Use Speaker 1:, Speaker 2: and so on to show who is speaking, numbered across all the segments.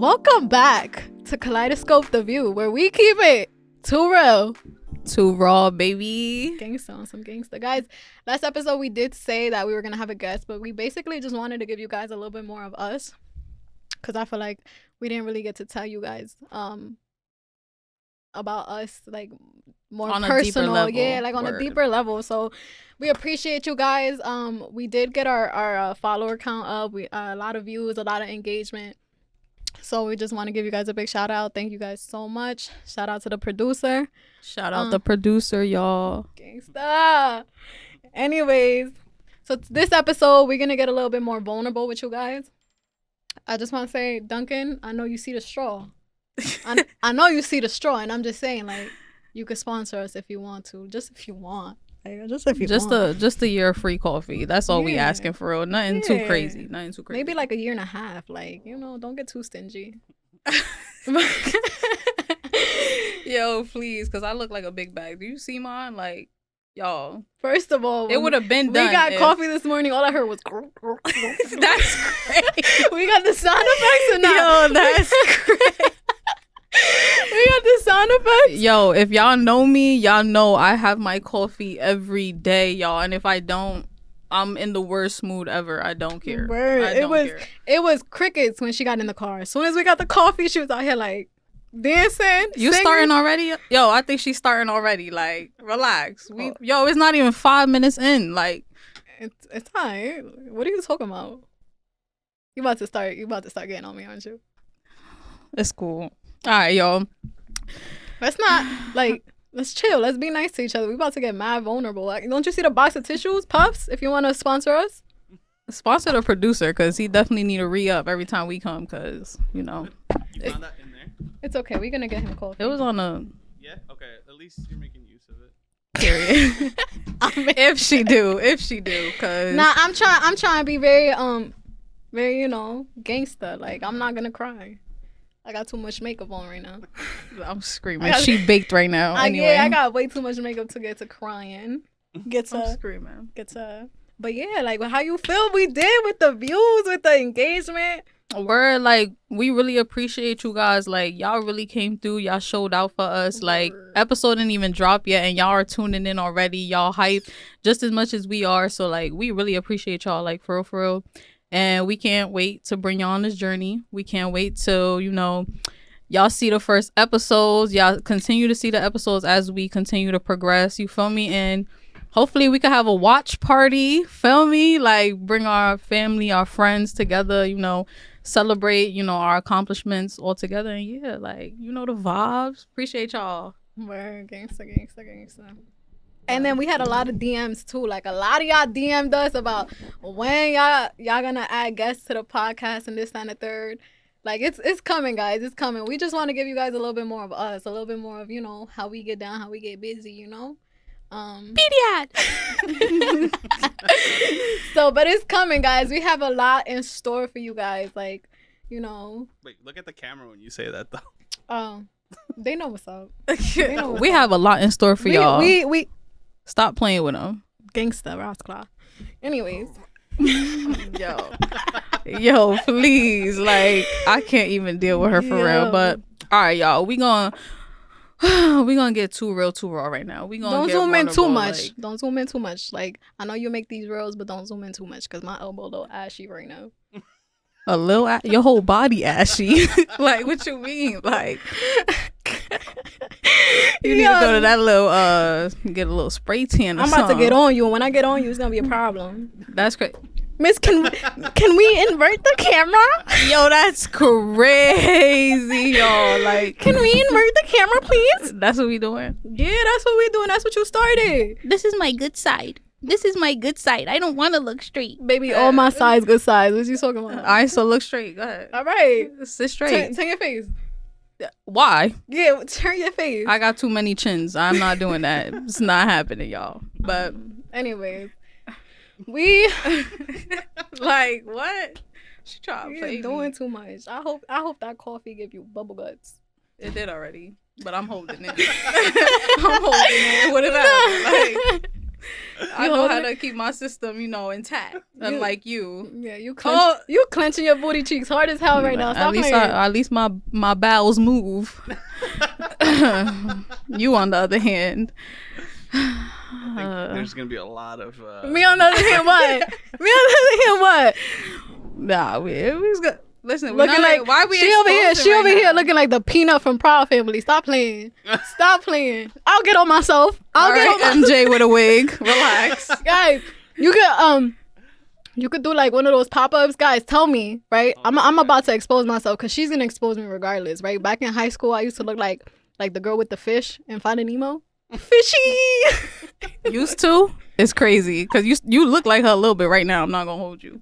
Speaker 1: Welcome back to Kaleidoscope The View, where we keep it too real,
Speaker 2: too raw, baby.
Speaker 1: Gangsta on some gangsta. Guys, last episode we did say that we were going to have a guest, but we basically just wanted to give you guys a little bit more of us, because I feel like we didn't really get to tell you guys about us, like, more on personal, on a deeper level. So we appreciate you guys. We did get our follower count up. We a lot of views, a lot of engagement. So we just want to give you guys a big shout out. Thank you guys so much. Shout out to the producer.
Speaker 2: Shout out the producer, y'all.
Speaker 1: Gangsta. Anyways, so this episode we're gonna get a little bit more vulnerable with you guys. I just want to say, Duncan, I know you see the straw. I know you see the straw, and I'm just saying, like, you could sponsor us if you want to, just if you want. Like, just if you want.
Speaker 2: Just a year of free coffee. That's all we asking for real. Nothing too crazy.
Speaker 1: Maybe like a year and a half. Like, don't get too stingy.
Speaker 2: Yo, please, because I look like a big bag. Do you see mine? Like, y'all.
Speaker 1: First of all,
Speaker 2: it would have been done.
Speaker 1: We got coffee this morning. All I heard was.
Speaker 2: That's great.
Speaker 1: We got the sound effects or not?
Speaker 2: Yo, that's great.
Speaker 1: We got the sound effects.
Speaker 2: Yo, if y'all know me, y'all know I have my coffee every day, y'all. And if I don't, I'm in the worst mood ever. I don't care.
Speaker 1: It was crickets when she got in the car. As soon as we got the coffee, she was out here like dancing.
Speaker 2: You
Speaker 1: singing.
Speaker 2: Starting already? Yo, I think she's starting already. Like, relax. Yo, it's not even 5 minutes in. Like,
Speaker 1: it's fine. What are you talking about? You about to start getting on me, aren't you?
Speaker 2: It's cool. All right, y'all.
Speaker 1: Let's chill. Let's be nice to each other. We about to get mad vulnerable. Like, don't you see the box of tissues, Puffs? If you want to sponsor us,
Speaker 2: sponsor the producer, because he definitely need to re-up every time we come, because
Speaker 3: It's not that in there.
Speaker 1: It's okay. We're gonna get him coffee.
Speaker 2: It was on a.
Speaker 3: Yeah. Okay. At least you're making use of it.
Speaker 2: Period. If she do, cause.
Speaker 1: Nah, I'm trying to be very gangsta. Like, I'm not gonna cry. I got too much makeup on right now.
Speaker 2: I'm screaming. She baked right now. Anyway.
Speaker 1: Yeah, I got way too much makeup to get to crying.
Speaker 2: I'm screaming.
Speaker 1: But yeah, like, how you feel we did with the views, with the engagement?
Speaker 2: We're like, we really appreciate you guys. Like, y'all really came through. Y'all showed out for us. Like, episode didn't even drop yet, and y'all are tuning in already. Y'all hype just as much as we are. So, like, we really appreciate y'all, like, for real. And we can't wait to bring y'all on this journey. We can't wait till, y'all see the first episodes. Y'all continue to see the episodes as we continue to progress. You feel me? And hopefully we can have a watch party. Feel me? Like, bring our family, our friends together, celebrate, our accomplishments all together. And yeah, like, the vibes. Appreciate y'all.
Speaker 1: Word, gangsta. And then we had a lot of DMs too. Like, a lot of y'all DM'd us about when y'all gonna add guests to the podcast and this and the third. Like, it's coming, guys. It's coming. We just want to give you guys a little bit more of us, a little bit more of, how we get down, how we get busy,
Speaker 2: Pediat.
Speaker 1: So, but it's coming, guys. We have a lot in store for you guys. Like,
Speaker 3: Wait, look at the camera when you say that, though.
Speaker 1: Oh, they know what's up.
Speaker 2: We have a lot in store for y'all.
Speaker 1: We
Speaker 2: stop playing with them.
Speaker 1: Gangsta, Rasclaw. Anyways.
Speaker 2: Yo, please. Like, I can't even deal with her for real. But, all right, y'all. We gonna get too real right now. We gonna
Speaker 1: don't zoom in too much. Like, don't zoom in too much. Like, I know you make these reels, but don't zoom in too much, because my elbow a little ashy right now.
Speaker 2: A little, your whole body ashy. Like, what you mean? Like, you need to go to that little get a little spray tan or
Speaker 1: I'm about to get on you, and when I get on you, it's gonna be a problem.
Speaker 2: That's great.
Speaker 1: Miss, can we invert the camera?
Speaker 2: Yo, that's crazy, y'all. Like,
Speaker 1: can we invert the camera, please?
Speaker 2: That's what we doing?
Speaker 1: Yeah, that's what we doing. That's what you started.
Speaker 2: This is my good side. I don't want to look straight.
Speaker 1: Baby, all my sides good sides. What you talking about?
Speaker 2: All right, so look straight. Go ahead.
Speaker 1: All right.
Speaker 2: Sit straight.
Speaker 1: Turn your face.
Speaker 2: Why?
Speaker 1: Yeah, turn your face.
Speaker 2: I got too many chins. I'm not doing that. It's not happening, y'all. But
Speaker 1: anyways, we
Speaker 2: like, what? She tried to play
Speaker 1: doing too much. I hope that coffee give you bubble guts.
Speaker 2: It did already, but I'm holding it. I'm holding it. What did I like? I know how to keep my system, intact. Unlike you.
Speaker 1: Yeah, you clenching your booty cheeks hard as hell right now. Stop
Speaker 2: at least my bowels move. You on the other hand.
Speaker 3: I think there's gonna be a lot of
Speaker 1: me on the other hand what? Me on the other hand what?
Speaker 2: Nah, we's got listen,
Speaker 1: looking like why we she over here looking like the peanut from Proud Family. Stop playing. Stop playing. I'll get on myself.
Speaker 2: MJ with a wig. Relax.
Speaker 1: Guys, you could do like one of those pop-ups. Guys, tell me, right? I'm about to expose myself because she's gonna expose me regardless, right? Back in high school, I used to look like the girl with the fish in Finding Nemo. Fishy.
Speaker 2: Used to? It's crazy because you look like her a little bit right now. I'm not gonna hold you.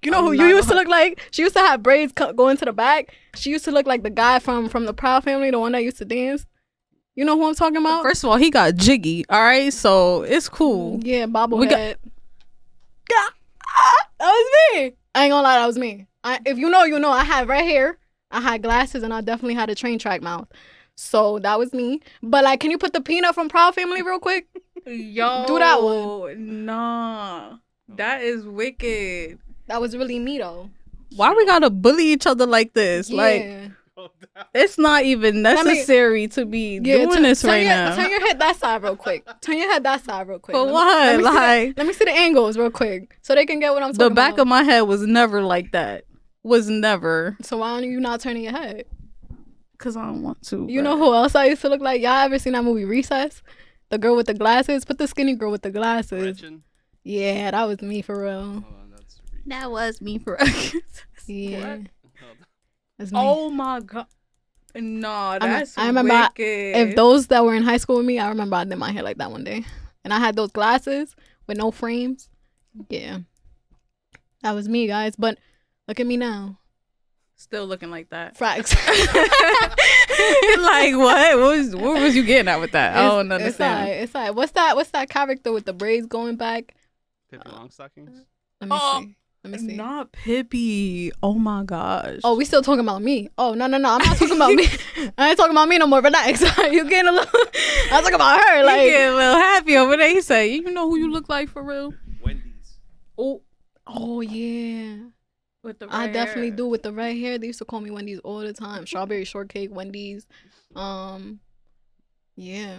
Speaker 1: You know who you used to look like? She used to have braids going to the back. She used to look like the guy from the Proud Family, the one that used to dance. You know who I'm talking about?
Speaker 2: First of all, he got jiggy. All right, so it's cool.
Speaker 1: Yeah, bobblehead. That was me. I ain't gonna lie, that was me. If you know, you know. I had red hair, I had glasses, and I definitely had a train track mouth. So that was me. But like, can you put the peanut from Proud Family real quick?
Speaker 2: Yo,
Speaker 1: do that one.
Speaker 2: Nah, that is wicked.
Speaker 1: That was really me though.
Speaker 2: Why we gotta bully each other like this?
Speaker 1: Yeah.
Speaker 2: Like, it's not even necessary to be doing this right now.
Speaker 1: Turn your head that side real quick. Turn your head that side real quick.
Speaker 2: For what?
Speaker 1: Let me see the angles real quick so they can get what I'm talking about.
Speaker 2: The back of my head was never like that. Was never.
Speaker 1: So why are you not turning your head?
Speaker 2: Because I don't want to.
Speaker 1: You know who else I used to look like? Y'all ever seen that movie Recess? The girl with the glasses? Put the skinny girl with the glasses.
Speaker 3: Gretchen?
Speaker 1: Yeah, that was me for real.
Speaker 2: That was me for real.
Speaker 1: Yeah. That's me.
Speaker 2: Oh my God. No, that's
Speaker 1: I remember
Speaker 2: wicked.
Speaker 1: If those that were in high school with me, I remember I did my hair like that one day. And I had those glasses with no frames. Yeah. That was me, guys. But look at me now.
Speaker 2: Still looking like that.
Speaker 1: Facts.
Speaker 2: Like what? What was you getting at with that? I don't understand.
Speaker 1: It's all right. What's that character with the braids going back?
Speaker 3: Pippi Longstockings?
Speaker 1: Let me see.
Speaker 2: Not Pippi. Oh my gosh.
Speaker 1: Oh, we still talking about me. Oh, no. I'm not talking about me. I ain't talking about me no more. Relax. You getting a little... I'm talking about her. Like,
Speaker 2: you getting a little happy over there. He say, you know who you look like for real?
Speaker 3: Wendy's.
Speaker 1: Oh yeah.
Speaker 2: With the red
Speaker 1: I definitely
Speaker 2: hair.
Speaker 1: do with the red hair. They used to call me Wendy's all the time. Strawberry shortcake, Wendy's. Yeah.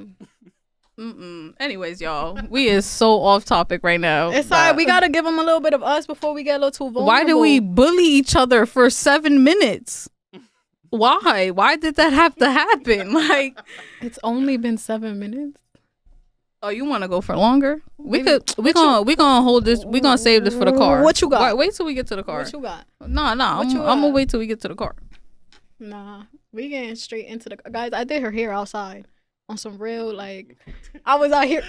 Speaker 2: Anyways, y'all, we is so off topic right now.
Speaker 1: It's alright. We gotta give them a little bit of us before we get a little too vulnerable.
Speaker 2: Why do we bully each other for 7 minutes? Why? Why did that have to happen? Like,
Speaker 1: it's only been 7 minutes.
Speaker 2: Oh, you want to go for longer? We gonna hold this. We gonna save this for the car.
Speaker 1: What you got?
Speaker 2: Wait till we get to the car.
Speaker 1: What you got?
Speaker 2: Nah. I'm gonna wait till we get to the car.
Speaker 1: Nah, we getting straight into the guys. I did her hair outside on some real like. I was out here.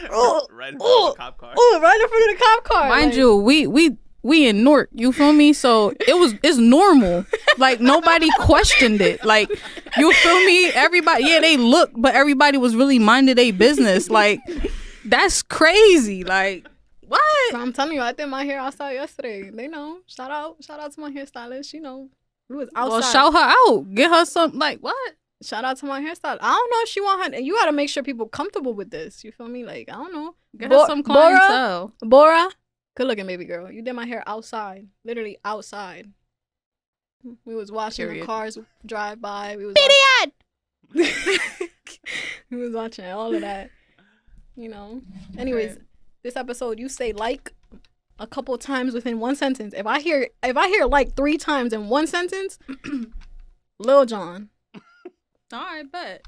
Speaker 3: Right in front of the cop car.
Speaker 1: Right in front of the cop car.
Speaker 2: Mind you, we in Newark. You feel me? So it's normal. Like nobody questioned it. Like you feel me? Everybody, yeah, they looked, but everybody was really minding their business. Like that's crazy. Like what?
Speaker 1: So I'm telling you, I did my hair outside yesterday. They know. Shout out to my hairstylist. You know, we was outside.
Speaker 2: Well, shout her out. Get her some. Like what?
Speaker 1: Shout out to my hairstylist. I don't know if she want her. You got to make sure people comfortable with this. You feel me? Like I don't know.
Speaker 2: Get her some clientele.
Speaker 1: Bora. Good looking baby girl. You did my hair outside. Literally outside. We was watching the cars drive by. We was we was watching all of that. You know. Anyways, this episode you say like a couple times within one sentence. If I hear like 3 times in one sentence, Lil Jon.
Speaker 2: All right, bet.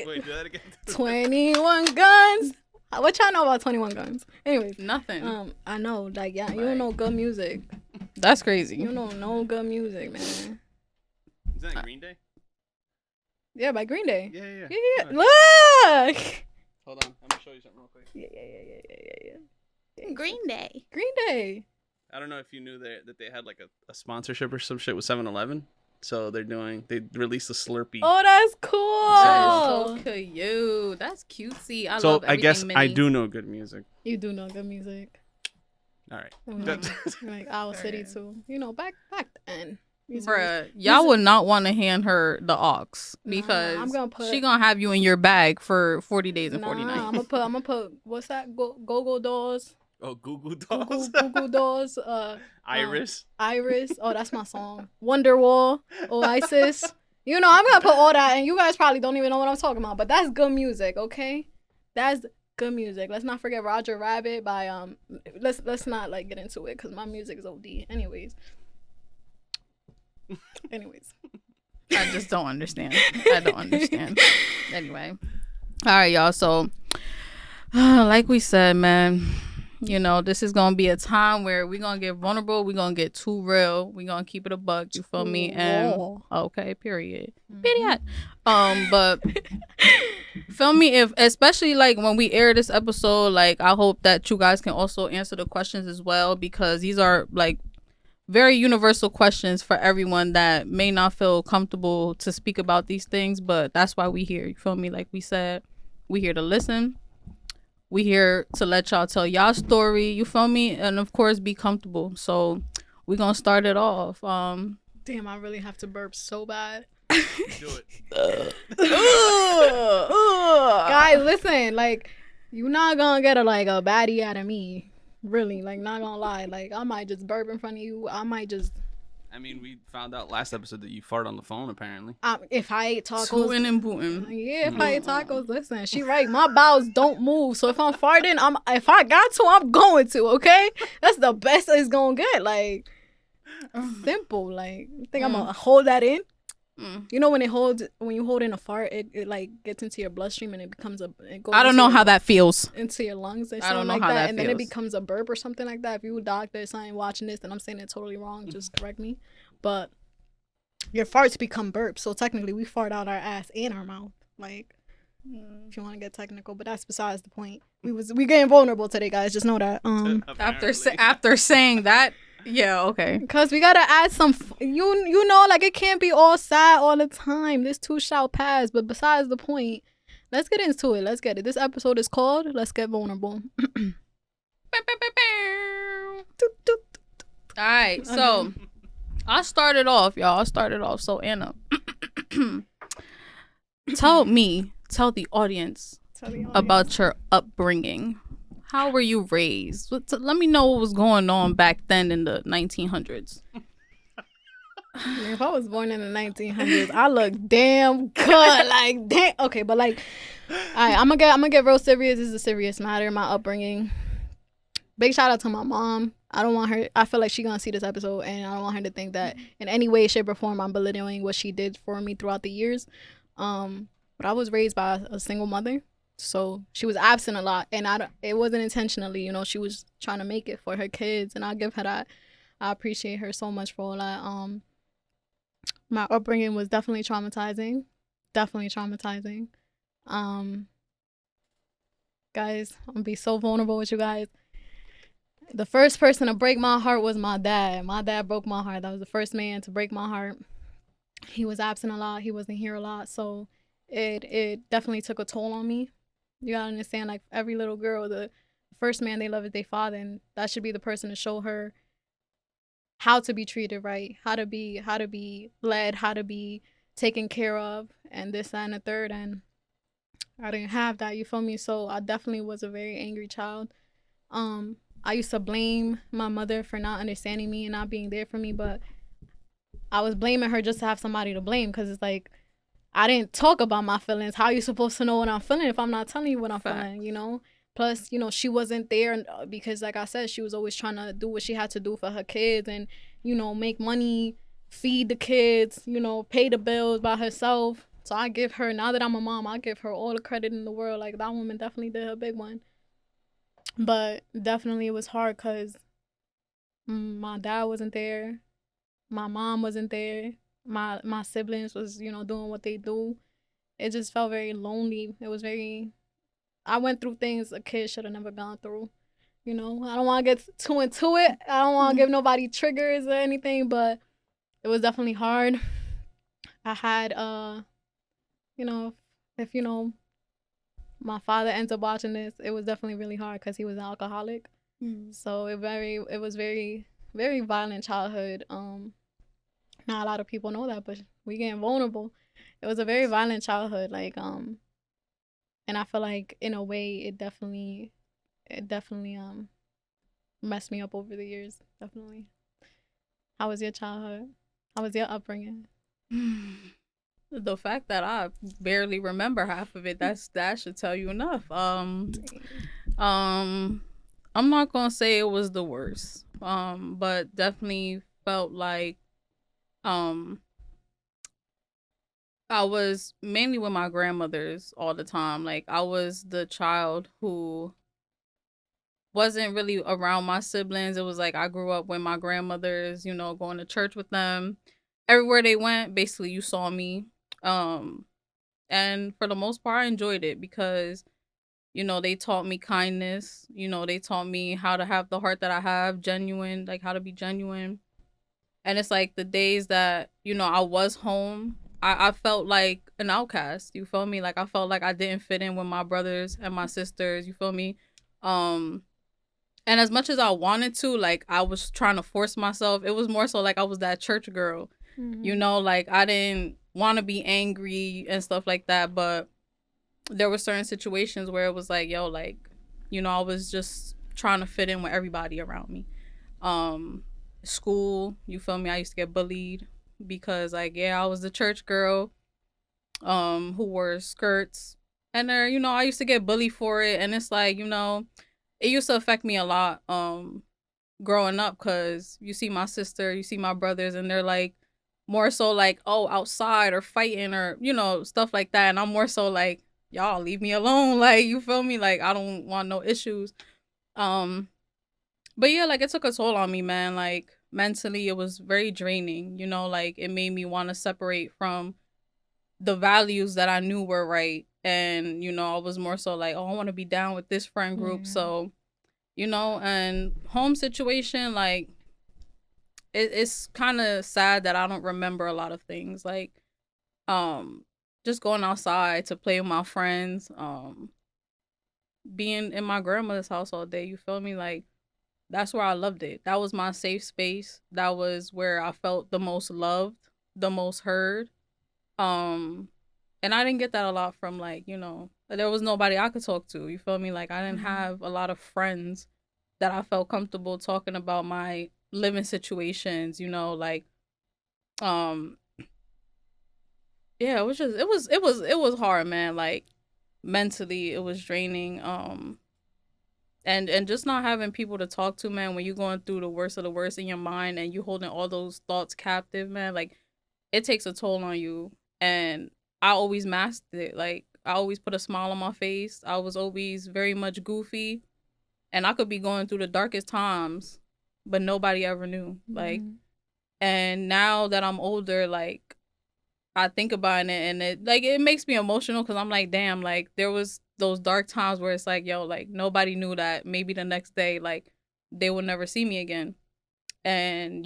Speaker 3: Wait, do that again.
Speaker 1: 21 Guns. What y'all know about 21 Guns? Anyways,
Speaker 2: nothing.
Speaker 1: I know, like, yeah, you don't know good music.
Speaker 2: That's crazy.
Speaker 1: You don't know good music, man.
Speaker 3: Is that Green Day?
Speaker 1: Yeah, by Green Day.
Speaker 3: Yeah.
Speaker 1: Yeah. Look.
Speaker 3: Hold on, I'm gonna show you something real quick.
Speaker 1: Yeah.
Speaker 2: Green Day.
Speaker 1: Green Day.
Speaker 3: I don't know if you knew that they had like a sponsorship or some shit with 7-Eleven. So they released a Slurpee.
Speaker 1: Oh, that's cool.
Speaker 2: So cute. That's cutesy. I love everything
Speaker 3: I guess
Speaker 2: mini.
Speaker 3: I do know good music.
Speaker 1: You do know good music.
Speaker 3: All right.
Speaker 1: Like Owl City too. You know, back then.
Speaker 2: Bruh, y'all would not want to hand her the aux because
Speaker 1: I'm gonna put,
Speaker 2: she gonna have you in your bag for 40 days and 40 nights.
Speaker 1: I'm gonna put what's that? Go dolls.
Speaker 3: Oh, Google Dolls.
Speaker 1: Google dolls.
Speaker 3: Iris.
Speaker 1: Iris. Oh, that's my song. Wonderwall. Oasis. You know, I'm gonna put all that, and you guys probably don't even know what I'm talking about, but that's good music, okay? That's good music. Let's not forget Roger Rabbit by Let's not like get into it because my music is OD. Anyways.
Speaker 2: I just don't understand. I don't understand. Anyway. All right, y'all. So, like we said, man, you know, this is going to be a time where we're going to get vulnerable. We're going to get too real. We're going to keep it a buck. You feel me? And, okay, period. Period. But, feel me? If, especially like when we air this episode, like, I hope that you guys can also answer the questions as well, because these are like very universal questions for everyone that may not feel comfortable to speak about these things, but that's why we here. You feel me? Like we said, we here to listen. We here to let y'all tell y'all story. You feel me? And of course, be comfortable. So we're gonna start it off.
Speaker 1: Damn, I really have to burp so bad.
Speaker 3: Do it.
Speaker 1: Guys, listen, like, you're not gonna get a baddie out of me. Really, like, not gonna lie. Like, I might just burp in front of you. I might just...
Speaker 3: I mean, we found out last episode that you fart on the phone, apparently.
Speaker 1: If I ate tacos...
Speaker 2: Tootin' and bootin'.
Speaker 1: Yeah, if I ate tacos, listen, she right. My bowels don't move. So if I'm farting, if I got to, I'm going to, okay? That's the best it's gonna get. Like, simple. Like, you think I'm gonna hold that in? You know, when you hold in a fart, it like gets into your bloodstream and it becomes
Speaker 2: I don't know how that feels
Speaker 1: into your lungs or something.
Speaker 2: I don't know
Speaker 1: like
Speaker 2: how that
Speaker 1: and
Speaker 2: feels.
Speaker 1: then it becomes a burp or something like that. If you a doctor or something watching this and I'm saying it totally wrong, just correct me. But your farts become burps, so technically we fart out our ass and our mouth. Like, if you want to get technical, but that's besides the point. We getting vulnerable today, guys. Just know that.
Speaker 2: After saying that. Yeah, okay.
Speaker 1: Because we gotta add some, you know, like, it can't be all sad all the time. This too shall pass. But besides the point, let's get into it. Let's get it. This episode is called Let's Get Vulnerable.
Speaker 2: All right, so I started off, y'all. So Anna, tell the audience about your upbringing. How were you raised? Let me know what was going on back then in the 1900s.
Speaker 1: If I was born in the 1900s, I look damn good. Like, damn. Okay, but like, all right, I'm gonna get real serious. This is a serious matter. My upbringing. Big shout out to my mom. I don't want her. I feel like she's gonna see this episode, and I don't want her to think that in any way, shape, or form I'm belittling what she did for me throughout the years. But I was raised by a single mother. So she was absent a lot, and it wasn't intentionally, you know. She was trying to make it for her kids, and I give her that. I appreciate her so much for all that. My upbringing was definitely traumatizing. Guys, I'm gonna be so vulnerable with you guys. The first person to break my heart was my dad. My dad broke my heart. That was the first man to break my heart. He was absent a lot. He wasn't here a lot, so it definitely took a toll on me. You gotta understand, like, every little girl, the first man they love is their father, and that should be the person to show her how to be treated right, how to be led, how to be taken care of, and this, that, and the third. And I didn't have that, you feel me? So I definitely was a very angry child. I used to blame my mother for not understanding me and not being there for me, but I was blaming her just to have somebody to blame, because it's like, I didn't talk about my feelings. How are you supposed to know what I'm feeling if I'm not telling you what I'm feeling, you know? Plus, you know, she wasn't there because, like I said, she was always trying to do what she had to do for her kids and, you know, make money, feed the kids, you know, pay the bills by herself. So I give her, now that I'm a mom, I give her all the credit in the world. Like, that woman definitely did her big one. But definitely it was hard because my dad wasn't there. My mom wasn't there. My siblings was, you know, doing what they do. It just felt very lonely. I went through things a kid should have never gone through. You know, I don't want to get too into it. I don't want to give nobody triggers or anything, but it was definitely hard. I had, you know, if, you know, my father ends up watching this, it was definitely really hard because he was an alcoholic. So it was very, very violent childhood. Not a lot of people know that, but we getting vulnerable. It was a very violent childhood, like and I feel like in a way it definitely messed me up over the years. Definitely. How was your childhood? How was your upbringing?
Speaker 2: The fact that I barely remember half of it, that should tell you enough. I'm not gonna say it was the worst. But definitely felt like um I was mainly with my grandmothers all the time. Like I was the child who wasn't really around my siblings. It was like I grew up with my grandmothers, going to church with them. Everywhere they went, basically you saw me. Um and for the most part I enjoyed it because they taught me kindness. They taught me how to have the heart that I have, genuine, like how to be genuine. And it's like the days that, I was home, I felt like an outcast. You feel me? Like I felt like I didn't fit in with my brothers and my sisters. You feel me? Um, and as much as I wanted to, like I was trying to force myself. It was more so like I was that church girl. Like I didn't want to be angry and stuff like that. But there were certain situations where it was like, yo, like, I was just trying to fit in with everybody around me. School, you feel me? I used to get bullied because like, yeah, I was the church girl who wore skirts. And there, I used to get bullied for it, and it's like, it used to affect me a lot growing up, cuz you see my sister, you see my brothers, and they're like more so like, oh, outside or fighting or, stuff like that, and I'm more so like, y'all leave me alone. Like, you feel me? Like I don't want no issues. um but yeah, like it took a toll on me, man. Like mentally, it was very draining. Like it made me want to separate from the values that I knew were right. And, I was more so like, oh, I want to be down with this friend group.
Speaker 1: Yeah.
Speaker 2: So, and home situation, like it's kind of sad that I don't remember a lot of things. Like, just going outside to play with my friends, being in my grandmother's house all day. You feel me? Like, that's where I loved it. That was my safe space. That was where I felt the most loved, the most heard. Um, and I didn't get that a lot from, like, there was nobody I could talk to. You feel me? Like I didn't have a lot of friends that I felt comfortable talking about my living situations, like um yeah, it was hard, man. Like mentally it was draining. And just not having people to talk to, man, when you're going through the worst of the worst in your mind and you holding all those thoughts captive, man, like it takes a toll on you. And I always masked it. Like I always put a smile on my face. I was always very much goofy, and I could be going through the darkest times, but nobody ever knew. Like, and now that I'm older, like I think about it, and it makes me emotional because I'm like, damn, like there was those dark times where it's like, yo, like nobody knew that maybe the next day, like they would never see me again. And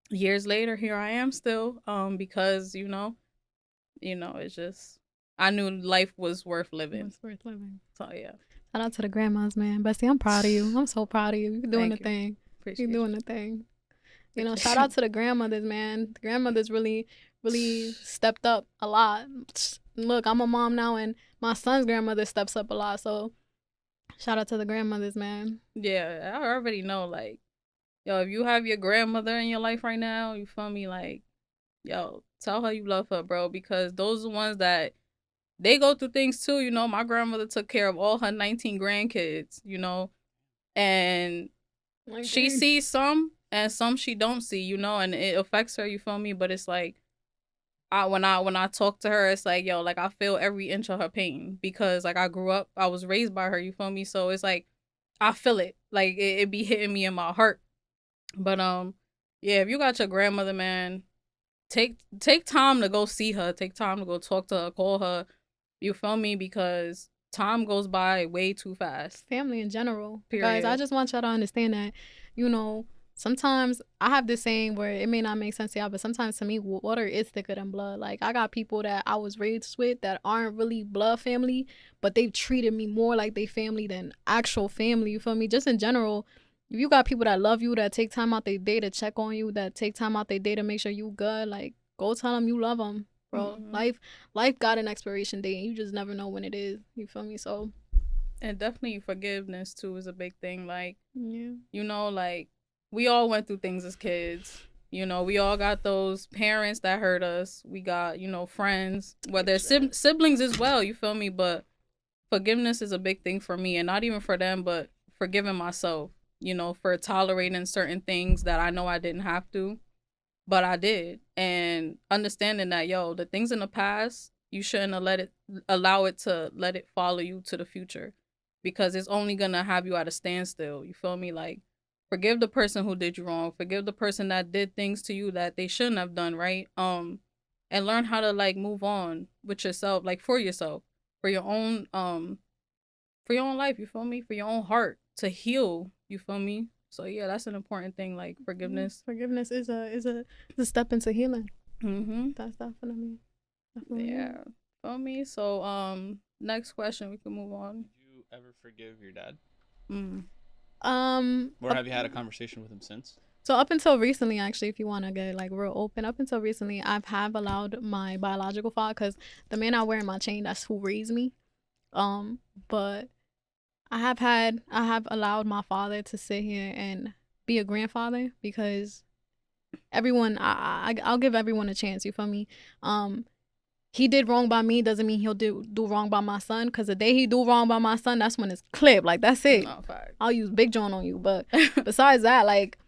Speaker 2: years later, here I am still, because it's just I knew life was worth living.
Speaker 1: It's worth living.
Speaker 2: So yeah.
Speaker 1: Shout out to the grandmas, man. Bestie, I'm proud of you. I'm so proud of you. You're doing the thing.
Speaker 2: Appreciate
Speaker 1: You're doing the thing. Shout out to the grandmothers, man. The grandmothers really, really stepped up a lot. Look, I'm a mom now, and my son's grandmother steps up a lot. So, shout out to the grandmothers, man.
Speaker 2: Yeah, I already know. Like, yo, if you have your grandmother in your life right now, you feel me? Like, yo, tell her you love her, bro, because those are the ones that they go through things too. My grandmother took care of all her 19 grandkids. And she sees some and some she don't see, and it affects her, you feel me? But it's like when I talk to her, it's like, yo, like I feel every inch of her pain because like I was raised by her, you feel me? So it's like I feel it. Like it be hitting me in my heart. But yeah, if you got your grandmother, man, take time to go see her, take time to go talk to her, call her, you feel me? Because time goes by way too fast.
Speaker 1: Family in general.
Speaker 2: Period.
Speaker 1: Guys, I just want y'all to understand that, sometimes I have this saying where it may not make sense to y'all, but sometimes to me, water is thicker than blood. Like, I got people that I was raised with that aren't really blood family, but they've treated me more like they family than actual family. You feel me? Just in general, if you got people that love you, that take time out their day to check on you, that take time out their day to make sure you good, like, go tell them you love them, bro. Life got an expiration date, and you just never know when it is. You feel me? So,
Speaker 2: and definitely forgiveness too is a big thing. Like,
Speaker 1: yeah,
Speaker 2: you know, like, we all went through things as kids. You know, we all got those parents that hurt us. We got, you know, friends, whether it's siblings as well. You feel me? But forgiveness is a big thing for me, and not even for them, but forgiving myself. You know, for tolerating certain things that I know I didn't have to, but I did, and understanding that, yo, the things in the past, you shouldn't have allow it to let it follow you to the future, because it's only gonna have you at a standstill. You feel me? Like, forgive the person who did you wrong. Forgive the person that did things to you that they shouldn't have done, right? And learn how to, like, move on with yourself, like, for yourself, for your own life. You feel me? For your own heart to heal. You feel me? So yeah, that's an important thing. Like, forgiveness.
Speaker 1: Forgiveness is a step into healing.
Speaker 2: Mm-hmm.
Speaker 1: That's definitely.
Speaker 2: Yeah. Feel me? So next question, we can move on.
Speaker 3: Did you ever forgive your dad?
Speaker 1: Or
Speaker 3: have you had a conversation with him since?
Speaker 1: So up until recently, actually, if you want to get like real open, up until recently, have allowed my biological father, because the man I wear in my chain, that's who raised me. But I have allowed my father to sit here and be a grandfather, because everyone, I'll give everyone a chance. You feel me? He did wrong by me doesn't mean he'll do wrong by my son, because the day he do wrong by my son, that's when it's clipped. Like, that's it.
Speaker 2: No, fact.
Speaker 1: I'll use Big John on you. But besides that, like,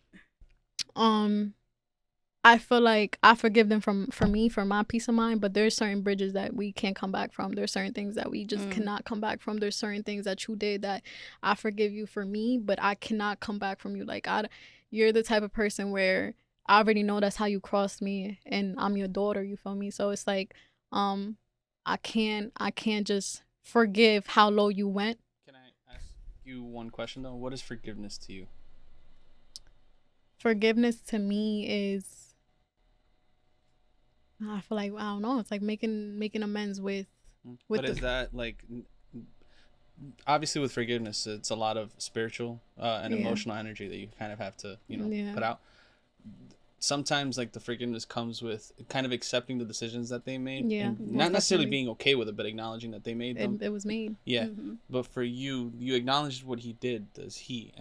Speaker 1: I feel like I forgive them for my peace of mind, but there's certain bridges that we can't come back from. There's certain things that we just cannot come back from. There's certain things that you did that I forgive you for me, but I cannot come back from you. Like, you're the type of person where I already know that's how you crossed me, and I'm your daughter. You feel me? So it's like, I can't just forgive how low you went.
Speaker 3: Can I ask you one question though? What is forgiveness to you?
Speaker 1: Forgiveness to me is, I feel like, I don't know, it's like making amends with
Speaker 3: But is that like, obviously with forgiveness, it's a lot of spiritual and emotional energy that you kind of have to, put out. Sometimes like the forgiveness comes with kind of accepting the decisions that they made, and not necessarily being okay with it, but acknowledging that they made them. It
Speaker 1: was made.
Speaker 3: Yeah. But for you acknowledged what he did. Does he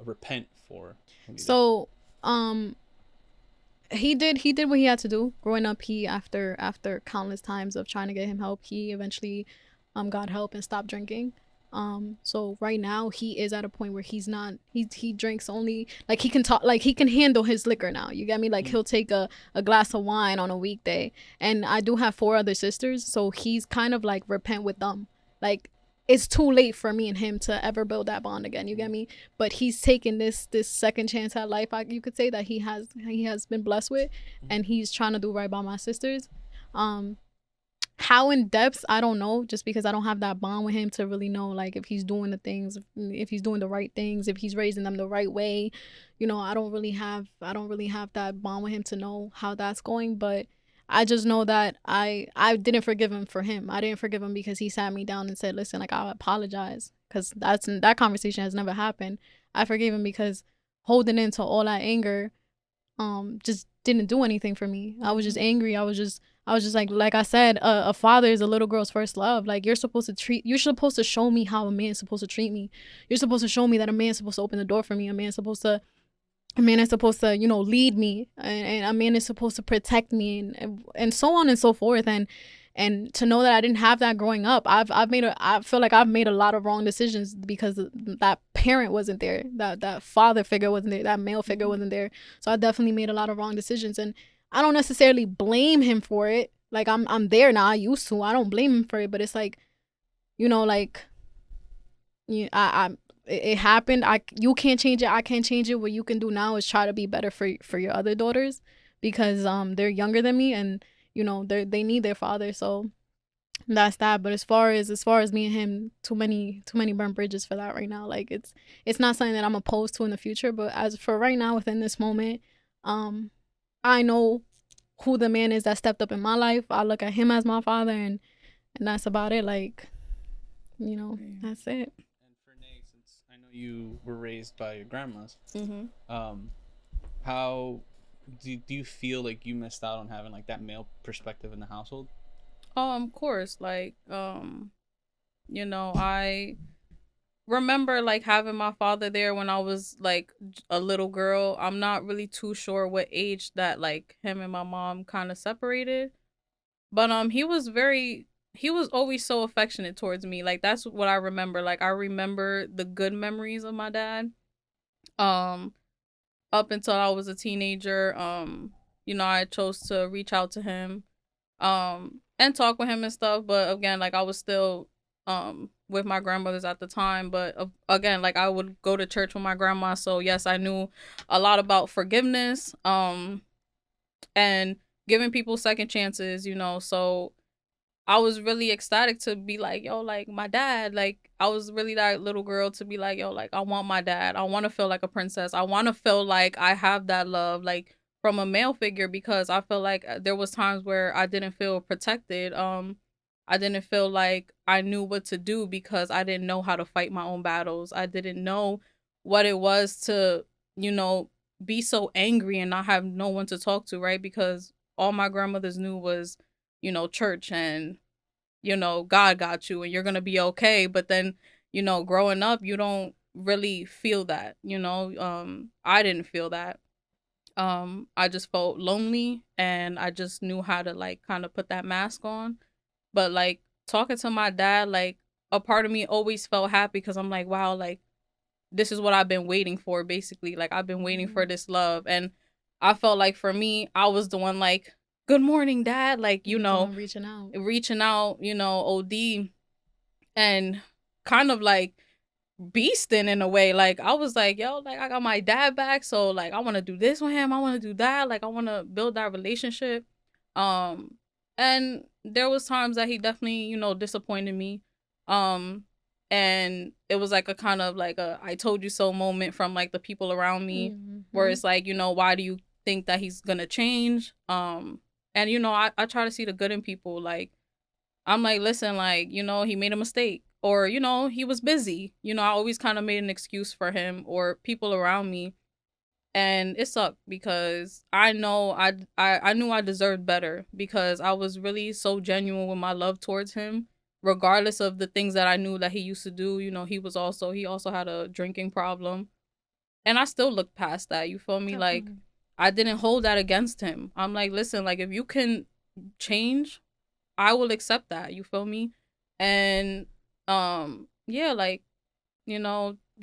Speaker 3: repent for what he did?
Speaker 1: He did what he had to do. Growing up, he after countless times of trying to get him help, he eventually got help and stopped drinking. So right now he is at a point where he drinks only, like, he can talk, like, he can handle his liquor now. You get me? Like, he'll take a glass of wine on a weekday. And I do have 4 other sisters, so he's kind of like repent with them. Like, it's too late for me and him to ever build that bond again. You get me? But he's taken this second chance at life, you could say, that he has been blessed with, and he's trying to do right by my sisters. How in depth, I don't know, just because I don't have that bond with him to really know, like, if he's doing the things, if he's doing the right things, if he's raising them the right way. I don't really have that bond with him to know how that's going. But I just know that I didn't forgive him for him. I didn't forgive him because he sat me down and said, listen, like, I apologize, because that conversation has never happened. I forgave him because holding into all that anger just didn't do anything for me. I was just angry. I was just like I said, a father is a little girl's first love. Like, you're supposed to show me how a man's supposed to treat me. You're supposed to show me that a man's supposed to open the door for me. A man is supposed to lead me, and a man is supposed to protect me, and so on and so forth. And to know that I didn't have that growing up, I feel like I've made a lot of wrong decisions because that parent wasn't there, that father figure wasn't there, that male figure wasn't there. So I definitely made a lot of wrong decisions, and I don't necessarily blame him for it. Like, I'm there now. I used to. I don't blame him for it, but it's like, it happened. You can't change it. I can't change it. What you can do now is try to be better for your other daughters, because they're younger than me, and they need their father. So that's that. But as far as me and him, too many burnt bridges for that right now. Like, it's not something that I'm opposed to in the future, but as for right now, within this moment, I know who the man is that stepped up in my life. I look at him as my father, and that's about it. Like, that's it.
Speaker 3: And for Nate, since I know You were raised by your grandmas.
Speaker 2: Mm-hmm.
Speaker 3: How do you feel like you missed out on having like that male perspective in the household?
Speaker 2: Of course, like, I remember like having my father there when I was like a little girl. I'm not really too sure what age that like him and my mom kind of separated, but he was always so affectionate towards me. Like that's what I remember. Like I remember the good memories of my dad. Um Up until I was a teenager, I chose to reach out to him and talk with him and stuff, but again, like I was still with my grandmothers at the time, but again, like I would go to church with my grandma, so yes, I knew a lot about forgiveness and giving people second chances, so I was really ecstatic to be like, yo, like my dad, like I was really that little girl to be like, yo, like I want my dad. I want to feel like a princess. I want to feel like I have that love, like from a male figure, because I feel like there was times where I didn't feel protected. I didn't feel like I knew what to do because I didn't know how to fight my own battles. I didn't know what it was to, be so angry and not have no one to talk to, right? Because all my grandmothers knew was church and, God got you and you're going to be okay. But then, growing up, you don't really feel that, I didn't feel that. I just felt lonely and I just knew how to like kind of put that mask on. But like talking to my dad, like a part of me always felt happy because I'm like, wow, like this is what I've been waiting for, basically. Like I've been waiting for this love. And I felt like for me, I was the one like, good morning, dad. Like,
Speaker 1: reaching out,
Speaker 2: OD and kind of like beasting in a way. Like I was like, yo, like I got my dad back. So like I want to do this with him. I want to do that. Like I want to build that relationship. And there was times that he definitely, disappointed me. And it was like a kind of like a I told you so moment from like the people around me, where it's like, why do you think that he's gonna change? And I try to see the good in people. Like I'm like, listen, like, he made a mistake or, he was busy. I always kind of made an excuse for him or people around me. And it sucked because I know I knew I deserved better because I was really so genuine with my love towards him, regardless of the things that I knew that he used to do. He also had a drinking problem. And I still looked past that. You feel me?
Speaker 1: Definitely.
Speaker 2: Like I didn't hold that against him. I'm like, listen, like if you can change, I will accept that. You feel me? And yeah, like,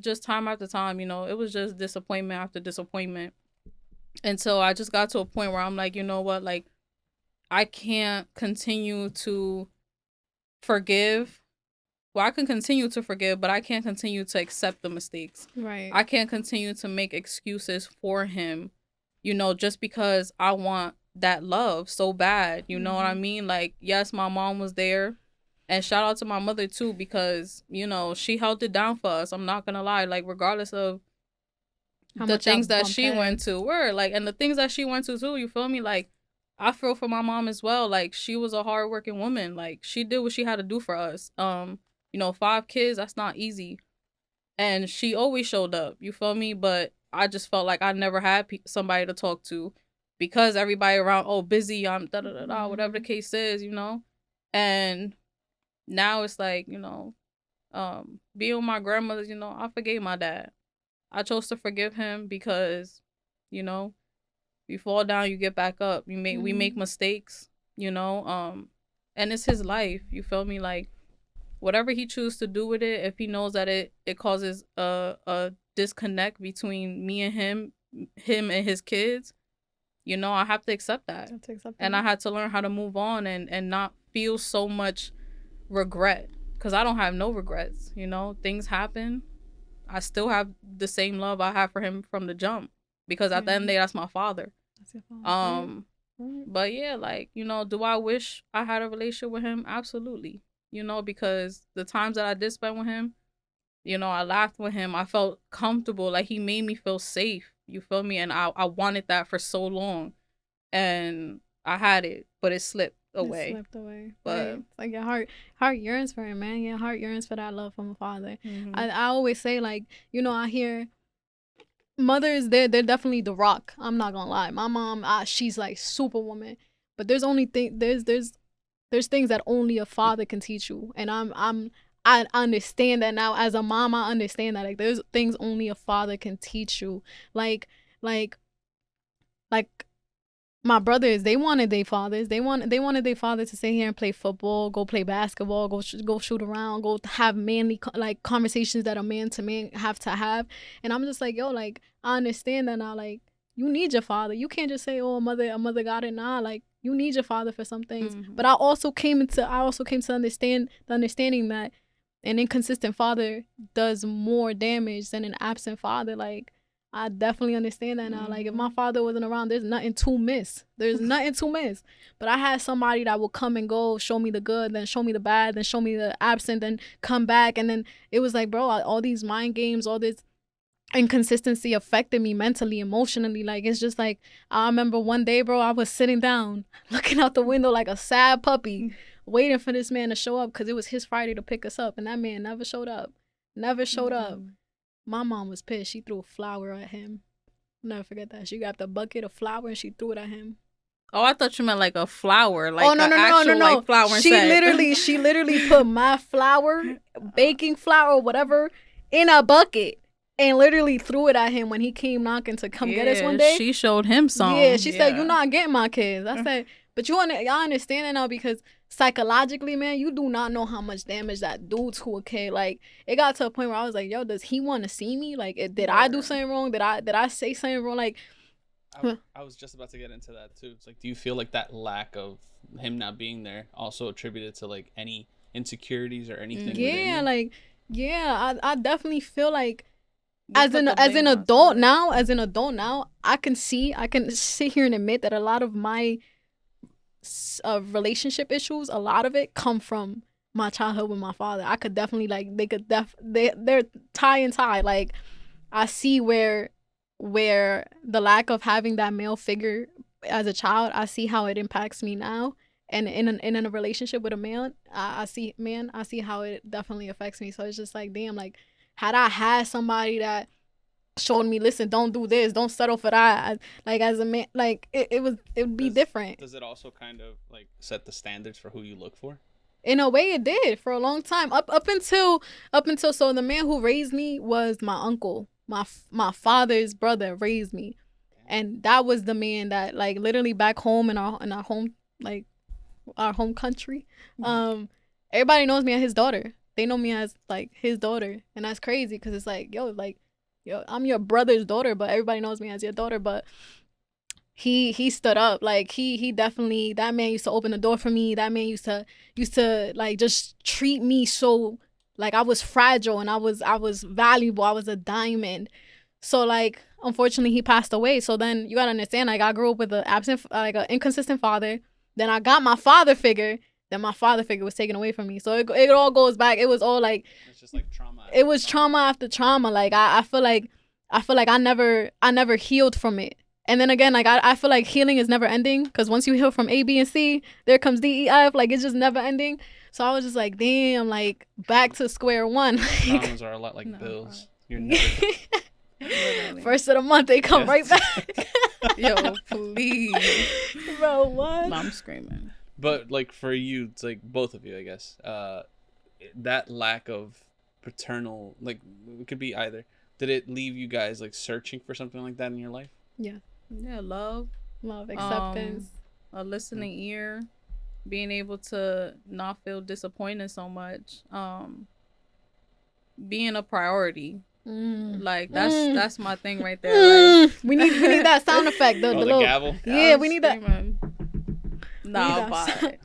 Speaker 2: just time after time, it was just disappointment after disappointment. And so I just got to a point where I'm like, you know what, like I can't continue to forgive. Well, I can continue to forgive, but I can't continue to accept the mistakes.
Speaker 1: Right.
Speaker 2: I can't continue to make excuses for him, just because I want that love so bad. You know what I mean? Like, yes, my mom was there. And shout out to my mother too, because, she held it down for us. I'm not gonna lie. Like, regardless of the things that she went to were like, and the things that she went to too, you feel me? Like, I feel for my mom as well. Like, she was a hardworking woman. Like, she did what she had to do for us. 5 kids, that's not easy. And she always showed up, you feel me? But I just felt like I never had somebody to talk to because everybody around, oh, busy, I'm da-da-da-da, whatever the case is, And now it's like, being with my grandmother's, I forgave my dad. I chose to forgive him because, you fall down, you get back up. We make mistakes, and it's his life. You feel me? Like whatever he chooses to do with it, if he knows that it causes a disconnect between me and him and his kids, I have to accept that. And I had to learn how to move on and not feel so much regret, because I don't have no regrets. Things happen. I still have the same love I have for him from the jump, because at the end of the day, that's my father.
Speaker 1: That's your father.
Speaker 2: But yeah, like, do I wish I had a relationship with him? Absolutely. Because the times that I did spend with him, I laughed with him. I felt comfortable. Like, he made me feel safe. You feel me? And I wanted that for so long. And I had it, but it slipped. away.
Speaker 1: It slipped away.
Speaker 2: But
Speaker 1: right. It's like your heart yearns for it, man. Your heart yearns for that love from a father.
Speaker 2: Mm-hmm.
Speaker 1: I always say, like, you know, I hear mothers, they're definitely the rock. I'm not gonna lie. My mom, she's like superwoman. But there's things that only a father can teach you. And I understand that now. As a mom, I understand that. Like, there's things only a father can teach you. Like my brothers, they wanted their fathers. They wanted their father to sit here and play football, go play basketball, go shoot around, go have manly like conversations that a man to man have to have. And I'm just like, yo, like, I understand that now. Like, you need your father. You can't just say, oh, a mother got it. Nah, like, you need your father for some things.
Speaker 2: Mm-hmm.
Speaker 1: But I also came to understand the understanding that an inconsistent father does more damage than an absent father. Like, I definitely understand that now. Like, if my father wasn't around, there's nothing to miss. But I had somebody that will come and go, show me the good, then show me the bad, then show me the absent, then come back. And then it was like, bro, all these mind games, all this inconsistency affected me mentally, emotionally. Like, it's just like, I remember one day, bro, I was sitting down, looking out the window like a sad puppy, waiting for this man to show up because it was his Friday to pick us up. And that man never showed up. My mom was pissed. She threw a flower at him. I'll never forget that. She grabbed a bucket of flour and she threw it at him.
Speaker 2: Oh, I thought you meant like a flower. Like,
Speaker 1: oh, no.
Speaker 2: Like, flour
Speaker 1: she literally put my flour, baking flour, whatever, in a bucket and literally threw it at him when he came knocking to come get us one day.
Speaker 2: She showed him some.
Speaker 1: Yeah, she said, "You're not getting my kids." I said, but y'all understand it now, because psychologically, man, you do not know how much damage that do to a kid. Like, it got to a point where I was like, yo, does he want to see me? Like, did I do something wrong? Did I say something wrong? Like,
Speaker 3: I was just about to get into that too. It's like, do you feel like that lack of him not being there also attributed to like any insecurities or anything?
Speaker 1: Yeah, I definitely feel like as an adult now, I can sit here and admit that a lot of my relationship issues, a lot of it come from my childhood with my father. I could definitely, like, they're tie and tie. Like, I see where the lack of having that male figure as a child, I see how it impacts me now. And in a relationship with a man, I see how it definitely affects me. So it's just like, damn, like, had I had somebody that showed me, listen, don't do this, don't settle for that, like, as a man, like, it would be different.
Speaker 3: Does it also kind of like set the standards for who you look for?
Speaker 1: In a way, it did for a long time, up until so the man who raised me was my uncle. My father's brother raised me, and that was the man that, like, literally back home in our home, like, our home country, everybody knows me as his daughter. They know me as, like, his daughter, and that's crazy because it's like, yo, I'm your brother's daughter, but everybody knows me as your daughter. But he stood up. Like, he definitely, that man used to open the door for me. That man used to like just treat me so like I was fragile and I was valuable. I was a diamond. So, like, unfortunately, he passed away. So then you gotta understand, like, I grew up with an inconsistent father. Then I got my father figure. Then my father figure was taken away from me. So it all goes back. It was all like,
Speaker 3: it's just like trauma.
Speaker 1: It was trauma after trauma. Like, I feel like I never healed from it. And then again, like, I feel like healing is never ending, because once you heal from A, B, and C, there comes D, E, F. Like, it's just never ending. So I was just like, damn, like, back to square one.
Speaker 3: Traumas are a lot like bills. You're never.
Speaker 1: First of the month, they come right back.
Speaker 2: Yo, please.
Speaker 1: Bro, what?
Speaker 2: Mom's screaming.
Speaker 3: But, like, for you, it's like both of you, I guess, that lack of paternal, like, it could be either. Did it leave you guys, like, searching for something like that in your life?
Speaker 1: Yeah,
Speaker 2: love,
Speaker 1: acceptance,
Speaker 2: a listening ear, being able to not feel disappointed so much, being a priority. Like, that's my thing right there. Like, we need
Speaker 1: that sound effect, the little
Speaker 3: gavel.
Speaker 1: Yeah, we need that.
Speaker 2: No, but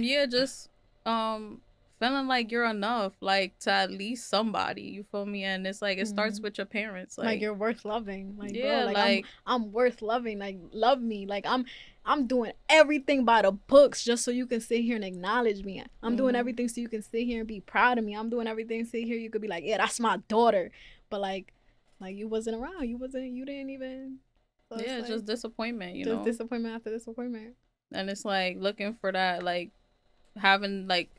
Speaker 2: yeah, just feeling like you're enough, like, to at least somebody, you feel me? And it's like, it starts with your parents,
Speaker 1: like you're worth loving. Like,
Speaker 2: yeah,
Speaker 1: bro, like, I'm worth loving. Like, love me. Like, I'm doing everything by the books just so you can sit here and acknowledge me. I'm doing everything so you can sit here and be proud of me. I'm doing everything so here you could be like, yeah, that's my daughter. But like you wasn't around. You didn't even. So
Speaker 2: yeah, it's like, just disappointment, you know.
Speaker 1: Just disappointment after disappointment.
Speaker 2: And it's like looking for that, like having like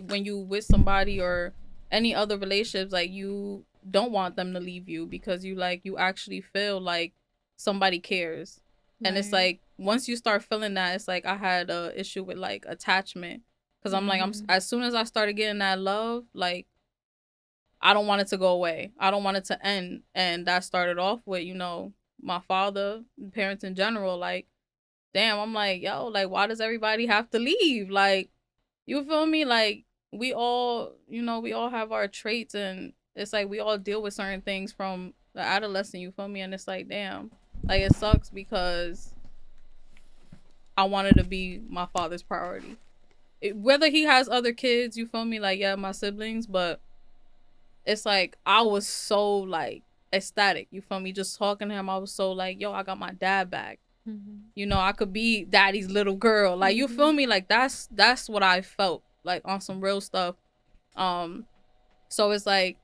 Speaker 2: when you with somebody or any other relationships, like you don't want them to leave you because you actually feel like somebody cares. And it's like once you start feeling that, it's like I had a issue with like attachment because I'm like, as soon as I started getting that love, like I don't want it to go away. I don't want it to end. And that started off with, you know, my father, parents in general. Like, damn, I'm like, yo, like, why does everybody have to leave? Like, you feel me? Like, we all, you know, we all have our traits, and it's like we all deal with certain things from the adolescent, you feel me? And it's like, damn, like, it sucks because I wanted to be my father's priority. Whether he has other kids, you feel me? Like, yeah, my siblings, but it's like I was so like ecstatic, you feel me? Just talking to him, I was so like, yo, I got my dad back. You know, I could be daddy's little girl. Like, you feel me? Like, that's what I felt like on some real stuff. So it's like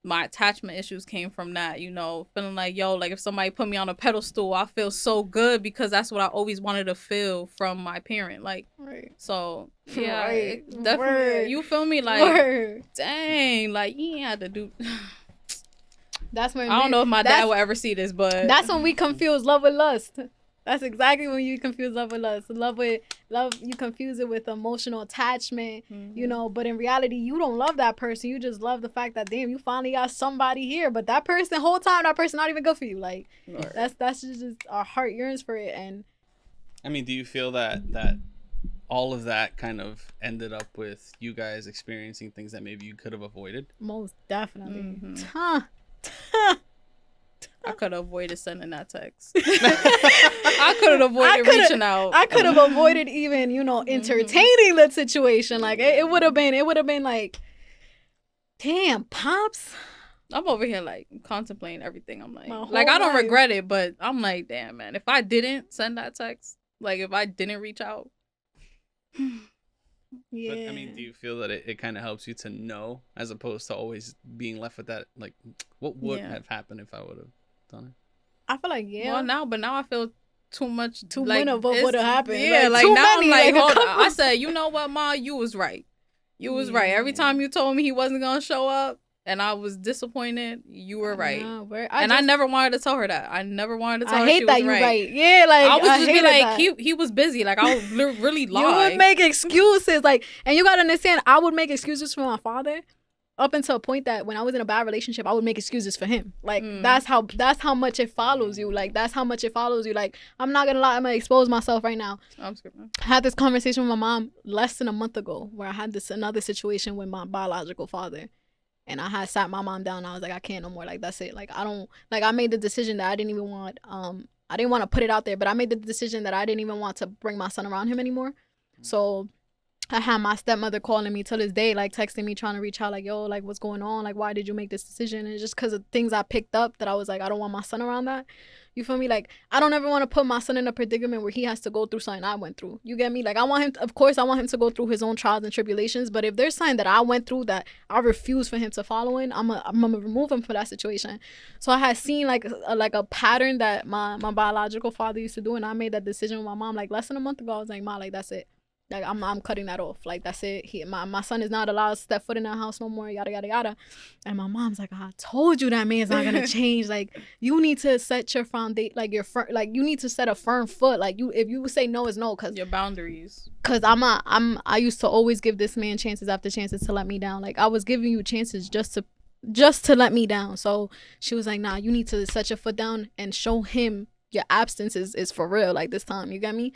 Speaker 2: my attachment issues came from that, you know, feeling like, yo, like if somebody put me on a pedestal, I feel so good because that's what I always wanted to feel from my parent. Like, so yeah, definitely. You feel me? Like, dang, like you ain't had to do.
Speaker 1: That's when
Speaker 2: I don't know if my dad will ever see this, but
Speaker 1: that's when we confuse love with lust. That's exactly when you confuse love with lust. Love, you confuse it with emotional attachment, you know, but in reality, you don't love that person. You just love the fact that, damn, you finally got somebody here. But that person, whole time, that person not even good for you. Like, that's just our heart yearns for it. And
Speaker 3: I mean, do you feel that all of that kind of ended up with you guys experiencing things that maybe you could have avoided?
Speaker 1: Most definitely.
Speaker 2: I could have avoided sending that text. I could have avoided reaching out.
Speaker 1: I could have avoided even, you know, entertaining the situation. Like it would have been like, damn, Pops.
Speaker 2: I'm over here like contemplating everything. I'm like I don't regret it, but I'm like, damn, man, if I didn't send that text, like if I didn't reach out.
Speaker 1: Yeah.
Speaker 3: But I mean, do you feel that it kind of helps you to know as opposed to always being left with that, like, what would have happened if I would have done it?
Speaker 1: I feel like,
Speaker 2: Well, now I feel too much.
Speaker 1: Too like, many of what would have happened.
Speaker 2: Yeah, like now many, I'm like, hold on. I said, you know what, Ma, you was right. You was right. Every time you told me he wasn't gonna show up, and I was disappointed, you were right. I never wanted to tell her that. I never wanted to tell her she was right.
Speaker 1: Yeah, like
Speaker 2: I would just be like, he was busy. Like I would really lie.
Speaker 1: You would make excuses, like, and you gotta understand, I would make excuses for my father up until a point that when I was in a bad relationship, I would make excuses for him. Like that's how much it follows you. Like that's how much it follows you. Like I'm not gonna lie, I'm gonna expose myself right now. I had this conversation with my mom less than a month ago where I had another situation with my biological father. And I had sat my mom down and I was like, I can't no more. Like, that's it. Like, I made the decision that I didn't even want, I didn't want to put it out there, but I made the decision that I didn't even want to bring my son around him anymore. So I had my stepmother calling me till this day, like texting me, trying to reach out, like, yo, like, what's going on? Like, why did you make this decision? And it's just because of things I picked up that I was like, I don't want my son around that. You feel me? Like, I don't ever want to put my son in a predicament where he has to go through something I went through. You get me? Like, I want him to go through his own trials and tribulations. But if there's something that I went through that I refuse for him to follow in, I'm gonna remove him from that situation. So I had seen like a pattern that my biological father used to do, and I made that decision with my mom like less than a month ago. I was like, Ma, like, that's it. Like, I'm cutting that off. Like, that's it. My son is not allowed to step foot in that house no more, yada, yada, yada. And my mom's like, I told you that man's not going to change. Like, you need to set your foundation, like, you need to set a firm foot. Like, if you say no, it's no. Cause
Speaker 2: your boundaries.
Speaker 1: Because I used to always give this man chances after chances to let me down. Like, I was giving you chances just to let me down. So she was like, nah, you need to set your foot down and show him your absence is for real. Like, this time, you get me?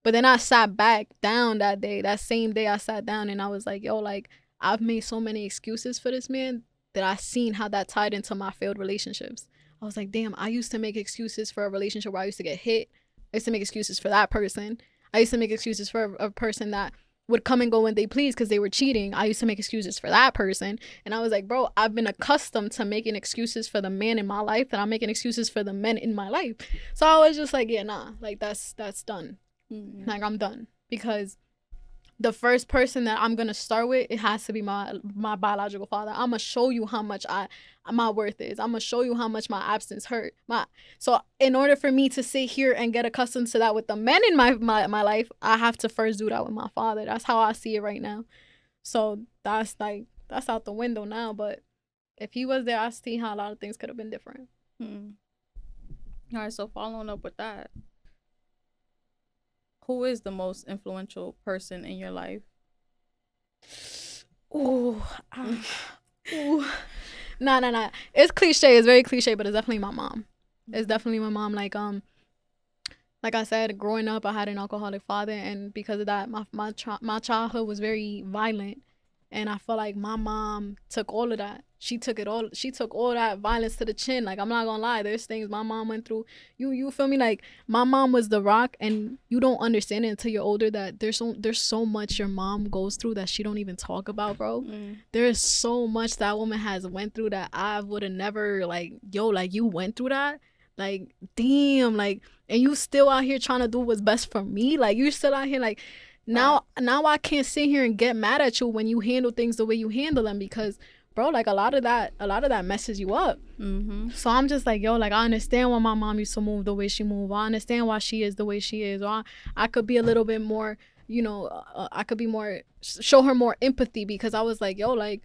Speaker 1: But then I sat back down that same day I sat down and I was like, yo, like, I've made so many excuses for this man that I seen how that tied into my failed relationships. I was like, damn, I used to make excuses for a relationship where I used to get hit. I used to make excuses for that person. I used to make excuses for a person that would come and go when they please because they were cheating. I used to make excuses for that person. And I was like, bro, I've been accustomed to making excuses for the man in my life and I'm making excuses for the men in my life. So I was just like, yeah, nah, like that's done. Like, I'm done. Because the first person that I'm gonna start with, it has to be my biological father. I'm gonna show you how much my worth is. I'm gonna show you how much my absence hurt. So in order for me to sit here and get accustomed to that with the men in my life, I have to first do that with my father. That's how I see it right now. So that's out the window now. But if he was there, I see how a lot of things could have been different.
Speaker 2: All right, so following up with that, who is the most influential person in your life?
Speaker 1: Nah. It's cliche. It's very cliche, but it's definitely my mom. It's definitely my mom. Like I said, growing up, I had an alcoholic father, and because of that, my childhood was very violent, and I feel like my mom took all of that. She took it all. She took all that violence to the chin. Like, I'm not gonna lie, there's things my mom went through. You feel me? Like, my mom was the rock, and you don't understand it until you're older that there's so much your mom goes through that she don't even talk about, bro. There's so much that woman has went through that I would have never, like, yo, like, you went through that, like, damn, like, and you still out here trying to do what's best for me. Like, you still out here, like, now I can't sit here and get mad at you when you handle things the way you handle them, because, bro, like, a lot of that messes you up. So I'm just like, yo, like, I understand why my mom used to move the way she moved. I understand why she is the way she is. Or I could be a little bit more, you know, I could be more, show her more empathy, because I was like, yo, like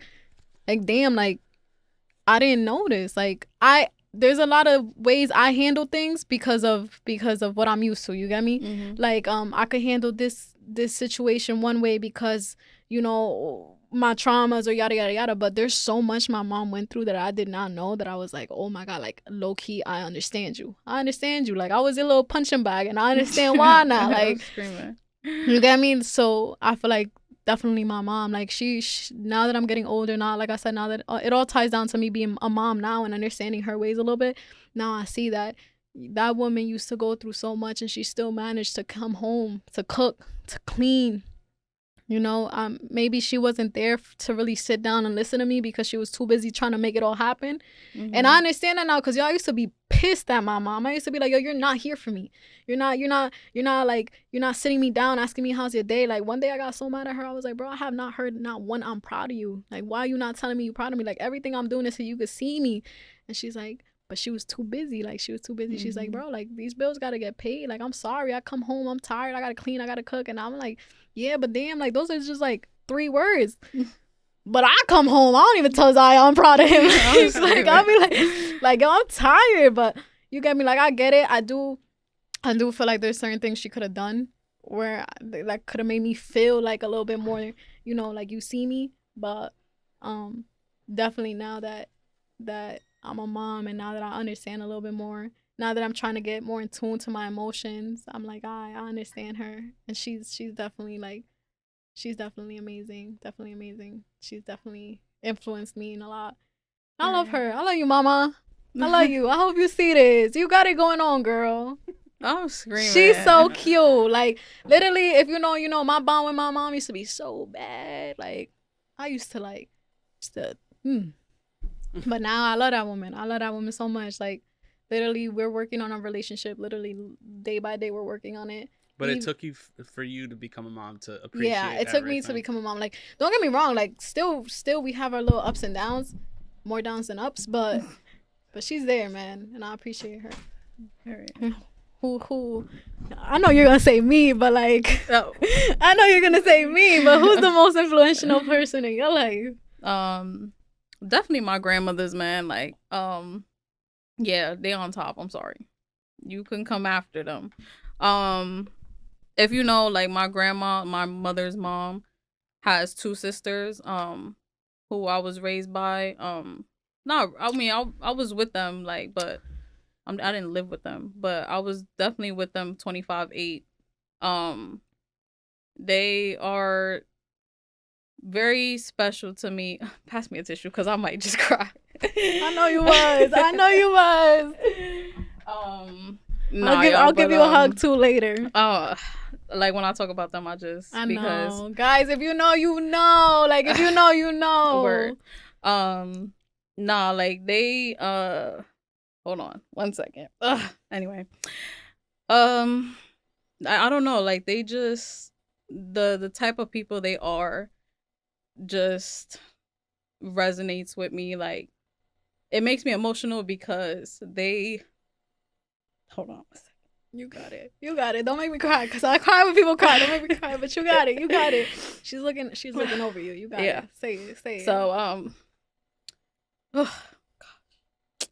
Speaker 1: damn, like, I didn't know this. Like, there's a lot of ways I handle things because of what I'm used to. You get me? Like, I could handle this situation one way because, you know, my traumas or yada yada yada, but there's so much my mom went through that I did not know, that I was like, oh my god, like, low key, I understand you. Like, I was a little punching bag, and I understand why now. Like, you get me? So I feel like definitely my mom. Like, she now that I'm getting older now, like I said, now that it all ties down to me being a mom now and understanding her ways a little bit, now I see that woman used to go through so much, and she still managed to come home to cook, to clean. You know, maybe she wasn't there to really sit down and listen to me because she was too busy trying to make it all happen. And I understand that now, because y'all used to be pissed at my mom. I used to be like, yo, you're not here for me. You're not sitting me down asking me how's your day. Like, one day I got so mad at her. I was like, bro, I have not heard not one I'm proud of you. Like, why are you not telling me you're proud of me? Like, everything I'm doing is so you could see me. And she's like, but she was too busy. Like, She's like, bro, like, these bills got to get paid. Like, I'm sorry. I come home, I'm tired. I got to clean. I got to cook. And I'm like, yeah, but damn, like, those are just like 3 words. But I come home, I don't even tell Zaya I'm proud of him. Like, I'll be like, yo, I'm tired. But you get me? Like, I get it. I do feel like there's certain things she could have done where that could have made me feel like a little bit more, you know, like, you see me. But definitely now that I'm a mom, and now that I understand a little bit more, now that I'm trying to get more in tune to my emotions, I'm like, I understand her. And she's definitely, like, she's definitely amazing. Definitely amazing. She's definitely influenced me in a lot. I love her. I love you, mama. I love you. I hope you see this. You got it going on, girl.
Speaker 2: I'm screaming.
Speaker 1: She's so cute. Like, literally, if you know, my bond with my mom used to be so bad. Like, I used to, like, But now I love that woman. I love that woman so much. Like, literally, we're working on our relationship. Literally, day by day, we're working on it.
Speaker 3: But it took you for you to become a mom to appreciate.
Speaker 1: Yeah, it took me to become a mom. Like, don't get me wrong. Like, still, we have our little ups and downs, more downs than ups. But she's there, man, and I appreciate her.
Speaker 2: All right.
Speaker 1: Who? I know you're gonna say me, but like, I know you're gonna say me, but who's the most influential person in your life?
Speaker 2: Definitely my grandmothers, man. Like, yeah, they on top. I'm sorry, you can come after them. If you know, like, my grandma, my mother's mom, has 2 sisters, who I was raised by. No, I mean, I was with them, like, but I didn't live with them, but I was definitely with them 25/8. They are very special to me. Pass me a tissue, because I might just cry.
Speaker 1: I know you was. I'll give you a hug too later.
Speaker 2: Like, when I talk about them, I
Speaker 1: know. Guys, if you know, you know. Like, if you know, you know.
Speaker 2: Word. Like, they hold on 1 second. Anyway, I don't know. Like, they just the type of people they are just resonates with me. Like, it makes me emotional because they, hold on a second.
Speaker 1: You got it. You got it. Don't make me cry, because I cry when people cry. Don't make me cry, but you got it. You got it. She's looking over you. You got it. Say it.
Speaker 2: So, oh, gosh.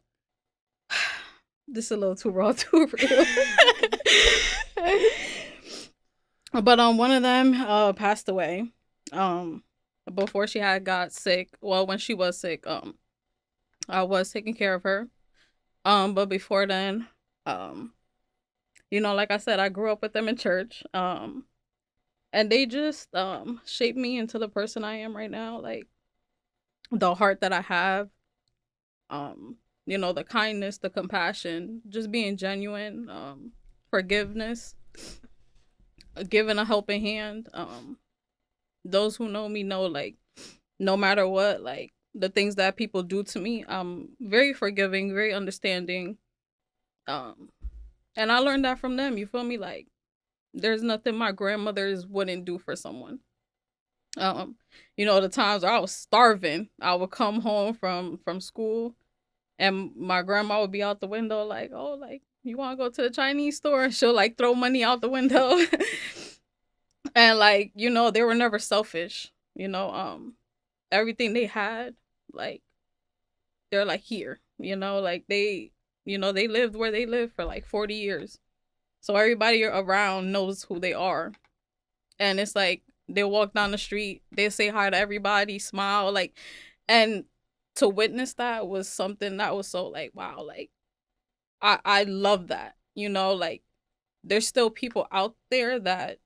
Speaker 2: This is a little too raw, too real. But one of them passed away. Before she had got sick. Well, when she was sick, I was taking care of her. But before then, like I said, I grew up with them in church. And they just shaped me into the person I am right now. Like, the heart that I have, the kindness, the compassion, just being genuine, forgiveness, giving a helping hand. Those who know me know, like, no matter what, like, the things that people do to me, I'm very forgiving, very understanding. And I learned that from them. You feel me? Like, there's nothing my grandmothers wouldn't do for someone. The times where I was starving, I would come home from school, and my grandma would be out the window like, oh, like, you want to go to the Chinese store? And she'll, like, throw money out the window. And, like, they were never selfish. Everything they had, like, they're, like, here. Like, they lived where they lived for, like, 40 years. So everybody around knows who they are. And it's like, they walk down the street, they say hi to everybody, smile, like, and to witness that was something that was so, like, wow, like, I love that. Like, there's still people out there that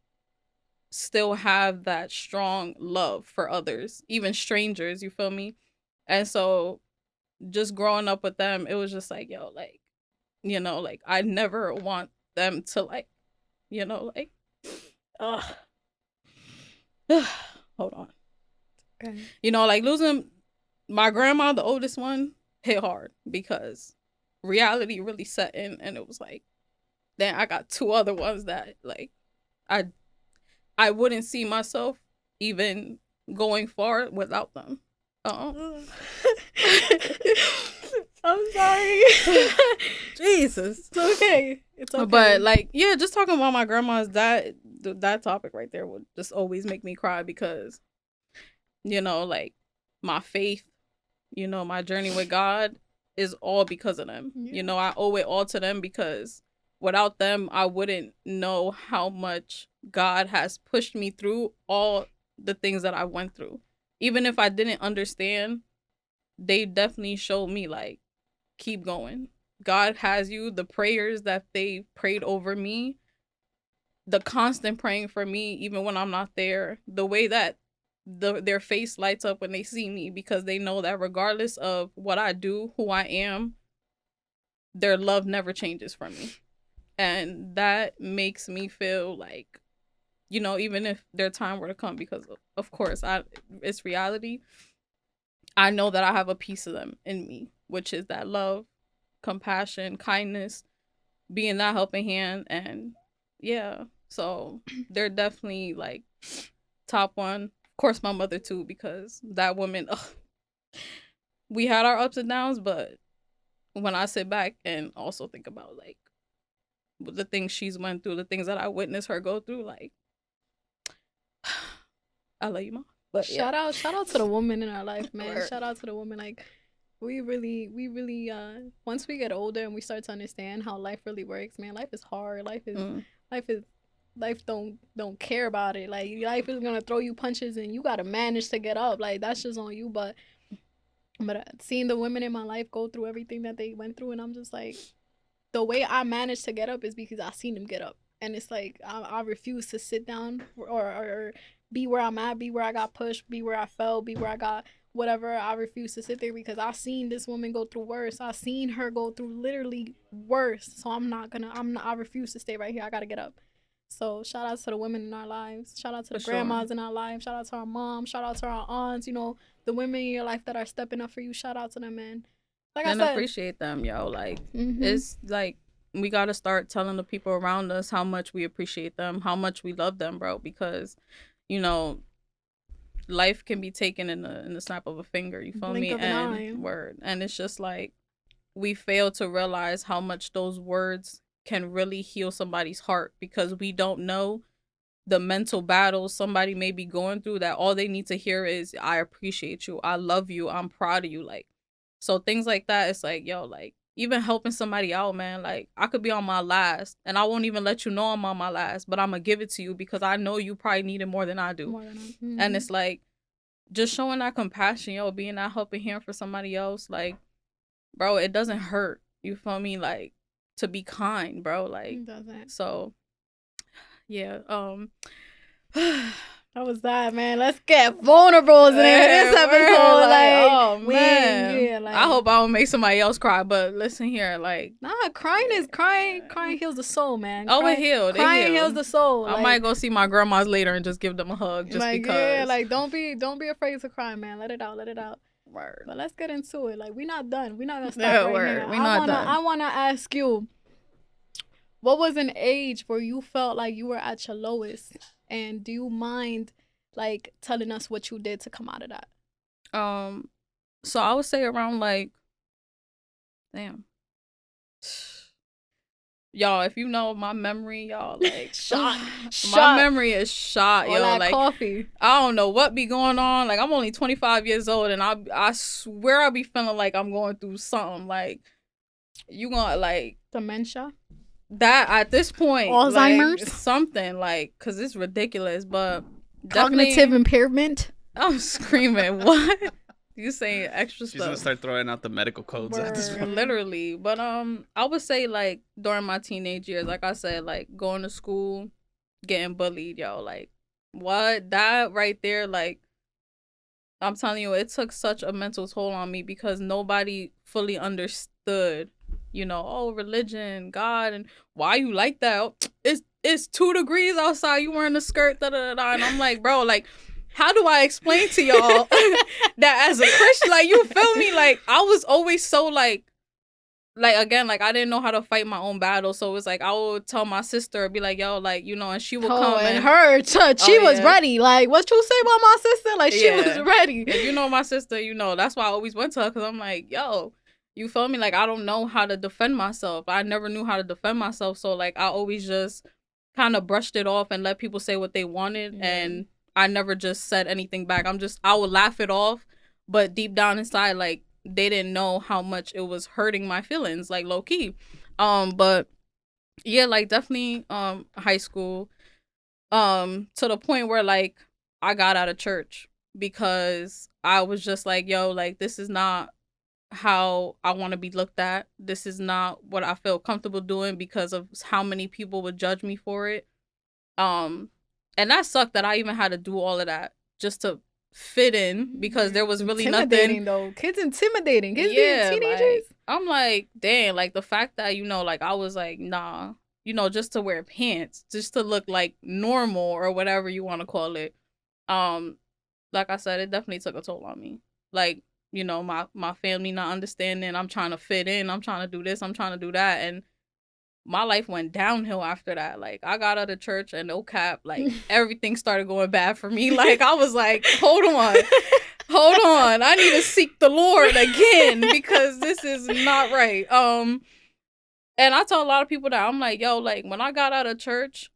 Speaker 2: still have that strong love for others, even strangers, you feel me? And so just growing up with them, it was just like, yo, like, like, I never want them to, like, like, hold on. Okay. Like, losing my grandma, the oldest one, hit hard because reality really set in, and it was like, then I got two other ones that, like, I wouldn't see myself even going far without them. I'm sorry. Jesus. It's okay. It's okay. But, like, yeah, just talking about my grandma's, that topic right there would just always make me cry because, like, my faith, my journey with God is all because of them. Yeah. I owe it all to them because without them, I wouldn't know how much God has pushed me through all the things that I went through. Even if I didn't understand, they definitely showed me, like, keep going. God has you. The prayers that they prayed over me, the constant praying for me, even when I'm not there, the way that their face lights up when they see me, because they know that regardless of what I do, who I am, their love never changes from me. And that makes me feel like, even if their time were to come, because of course it's reality, I know that I have a piece of them in me, which is that love, compassion, kindness, being that helping hand. And yeah, so they're definitely, like, top one. Of course, my mother too, because that woman, we had our ups and downs, but when I sit back and also think about, like, the things she's went through, the things that I witnessed her go through, like, I love you, Mom. But
Speaker 1: shout out to the woman in our life, man. Shout out to the woman. Like, we really once we get older and we start to understand how life really works, man, life is hard. Life don't care about it. Like, life is gonna throw you punches and you gotta manage to get up. Like, that's just on you. But seeing the women in my life go through everything that they went through, and I'm just like, the way I managed to get up is because I seen them get up. And it's like, I refuse to sit down or be where I'm at, be where I got pushed, be where I fell, be where I got whatever. I refuse to sit there because I seen this woman go through worse. I seen her go through literally worse. So I refuse to stay right here. I gotta get up. So shout out to the women in our lives. Shout out to the grandmas in our lives. Shout out to our mom. Shout out to our aunts. The women in your life that are stepping up for you. Shout out to them, man. Like I said,
Speaker 2: appreciate them, yo. Like, it's like, we got to start telling the people around us how much we appreciate them, how much we love them, bro, because, you know, life can be taken in the snap of a finger, you feel
Speaker 1: Blink
Speaker 2: me?
Speaker 1: of an eye.
Speaker 2: And word. And it's just like, we fail to realize how much those words can really heal somebody's heart, because we don't know the mental battles somebody may be going through, that all they need to hear is, I appreciate you, I love you, I'm proud of you. Like, so things like that, it's like, yo, like, even helping somebody out, man, like, I could be on my last and I won't even let you know I'm on my last, but I'm gonna give it to you because I know you probably need it more than I do. And it's like, just showing that compassion, yo, being that helping hand for somebody else, like, bro, it doesn't hurt, you feel me? Like, to be kind, bro, like,
Speaker 1: It doesn't.
Speaker 2: So yeah,
Speaker 1: That was that, man. Let's get vulnerable in this episode. Like,
Speaker 2: oh man, I hope I don't make somebody else cry. But listen here, like,
Speaker 1: nah, crying heals the soul, man.
Speaker 2: Oh, it healed.
Speaker 1: Crying heals the soul.
Speaker 2: I might go see my grandmas later and just give them a hug, just
Speaker 1: like,
Speaker 2: because.
Speaker 1: Yeah, like, don't be afraid to cry, man. Let it out.
Speaker 2: Word.
Speaker 1: But let's get into it. Like, we're not done. We're not gonna stop right here.
Speaker 2: We're not done.
Speaker 1: I wanna ask you, what was an age where you felt like you were at your lowest? And do you mind, like, telling us what you did to come out of that?
Speaker 2: So I would say around, like, damn. Y'all, if you know my memory, y'all, like,
Speaker 1: shot.
Speaker 2: My memory is shot,
Speaker 1: yo.
Speaker 2: Like,
Speaker 1: coffee.
Speaker 2: I don't know what be going on. Like, I'm only 25 years old, and I swear I be feeling like I'm going through something. Like, you gonna, like,
Speaker 1: dementia?
Speaker 2: That at this point,
Speaker 1: Alzheimer's,
Speaker 2: like, something, like, because it's ridiculous, but
Speaker 1: cognitive impairment.
Speaker 2: I'm screaming, what? You saying extra
Speaker 3: She's
Speaker 2: stuff. She's
Speaker 3: gonna start throwing out the medical codes at this point.
Speaker 2: Literally. But I would say, like, during my teenage years, like I said, like, going to school, getting bullied, yo, like, what? That right there, like, I'm telling you, it took such a mental toll on me, because nobody fully understood, you know, oh, religion, God, and why you like that? It's 2 degrees outside, you wearing a skirt, da da da. And I'm like, bro, like, how do I explain to y'all that as a Christian, like, you feel me? Like, I was always so, like, again, like, I didn't know how to fight my own battle. So it was like, I would tell my sister, be like, yo, like, you know, and she would come.
Speaker 1: And her church, she was ready. Like, what you say about my sister? Like, she was ready.
Speaker 2: If you know my sister, you know, that's why I always went to her, because I'm like, yo, you feel me? Like, I don't know how to defend myself. I never knew how to defend myself. So, like, I always just kind of brushed it off and let people say what they wanted. Yeah. And I never just said anything back. I would laugh it off. But deep down inside, like, they didn't know how much it was hurting my feelings, like, low key. But yeah, like, definitely high school. To the point where, like, I got out of church, because I was just like, yo, like, this is not how I want to be looked at. This is not what I feel comfortable doing, because of how many people would judge me for it. And that sucked, that I even had to do all of that just to fit in, because there was really nothing.
Speaker 1: Though. Kids intimidating. Kids being teenagers.
Speaker 2: Like, I'm like, dang, like, the fact that, you know, like, I was like, nah, you know, just to wear pants, just to look like normal, or whatever you want to call it. Like I said, it definitely took a toll on me. Like, you know, my family not understanding. I'm trying to fit in. I'm trying to do this. I'm trying to do that. And my life went downhill after that. Like, I got out of church, and no cap, like, everything started going bad for me. Like, I was like, hold on. I need to seek the Lord again, because this is not right. And I tell a lot of people that, I'm like, yo, like, when I got out of church,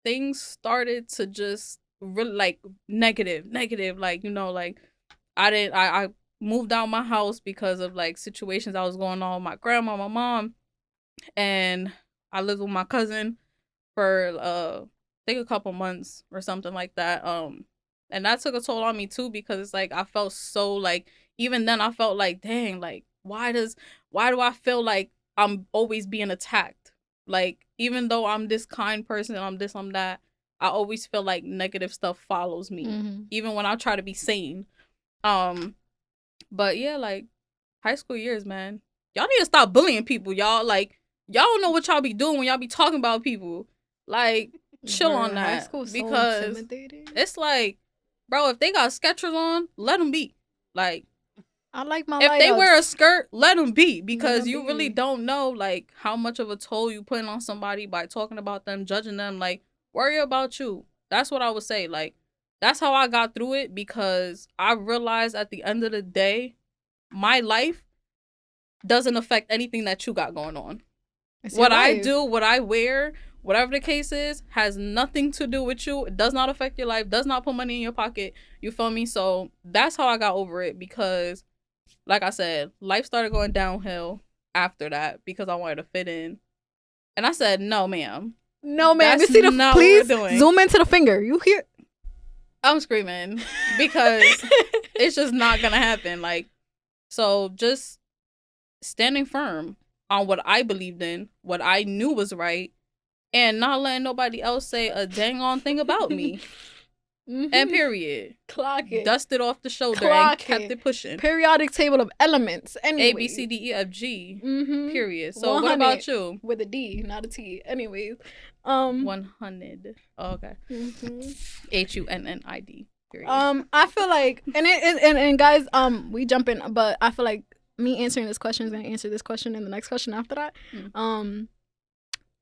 Speaker 2: things started to just really, like, negative. Like, you know, like, I moved out my house because of, like, situations I was going on with my grandma, my mom. And I lived with my cousin for I think a couple months or something like that. And that took a toll on me too, because it's like, I felt so, like, even then I felt like, dang, like, why do I feel like I'm always being attacked? Like, even though I'm this kind person, I'm this, I'm that, I always feel like negative stuff follows me, even when I try to be sane. But yeah, like, high school years, man, y'all need to stop bullying people, y'all. Like, y'all don't know what y'all be doing when y'all be talking about people. Like, chill on that.
Speaker 1: High school,
Speaker 2: because
Speaker 1: so intimidating.
Speaker 2: It's like, bro, if they got Skechers on, let them be. Like,
Speaker 1: I like my
Speaker 2: if
Speaker 1: light
Speaker 2: they
Speaker 1: ups.
Speaker 2: wear a skirt, let them be, because
Speaker 1: them
Speaker 2: you
Speaker 1: be.
Speaker 2: really don't know like how much of a toll you putting on somebody by talking about them, judging them. Like, worry about you. That's what I would say. Like, that's how I got through it, because I realized at the end of the day, my life doesn't affect anything that you got going on. What I do, what I wear, whatever the case is, has nothing to do with you. It does not affect your life, does not put money in your pocket. You feel me? So that's how I got over it, because like I said, life started going downhill after that because I wanted to fit in. And I said, no, ma'am.
Speaker 1: No, ma'am.
Speaker 2: That's
Speaker 1: You see the,
Speaker 2: not
Speaker 1: please
Speaker 2: what we're doing.
Speaker 1: zoom into the finger. You hear?
Speaker 2: I'm screaming because it's just not going to happen. Like, so just standing firm on what I believed in, what I knew was right, and not letting nobody else say a dang on thing about me. And period.
Speaker 1: Clock it.
Speaker 2: Dusted off the shoulder
Speaker 1: Clock
Speaker 2: and kept it pushing.
Speaker 1: Periodic table of elements. Anyways.
Speaker 2: A, B, C, D, E, F, G. Period. So
Speaker 1: 100
Speaker 2: what about you?
Speaker 1: With a D, not a T. Anyways.
Speaker 2: 100. Oh, okay. HUNNID. Period.
Speaker 1: I feel like, and guys, we jump in, but I feel like me answering this question is gonna answer this question and the next question after that.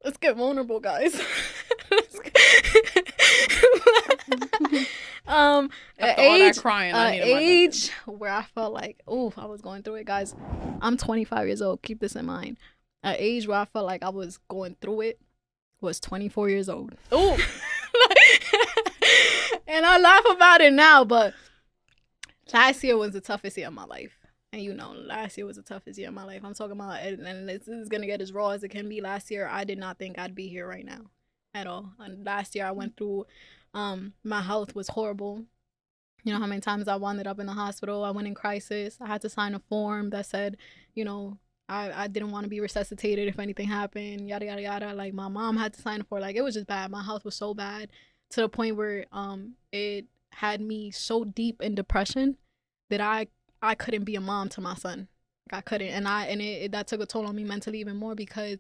Speaker 1: Let's get vulnerable, guys.
Speaker 2: After all that crying, I needed
Speaker 1: age where I felt like, oh, I was going through it, guys. I'm 25 years old. Keep this in mind. An age where I felt like I was going through it was 24 years old.
Speaker 2: Ooh.
Speaker 1: And I laugh about it now, but last year was the toughest year of my life. And you know, last year was the toughest year of my life. I'm talking about, and this is going to get as raw as it can be. Last year, I did not think I'd be here right now at all. And last year, I went through, my health was horrible. You know how many times I wound up in the hospital. I went in crisis. I had to sign a form that said, you know, I didn't want to be resuscitated if anything happened, yada, yada, yada. Like, my mom had to sign for, like, it was just bad. My health was so bad to the point where it had me so deep in depression that I couldn't be a mom to my son. Like, I couldn't. And that took a toll on me mentally even more, because,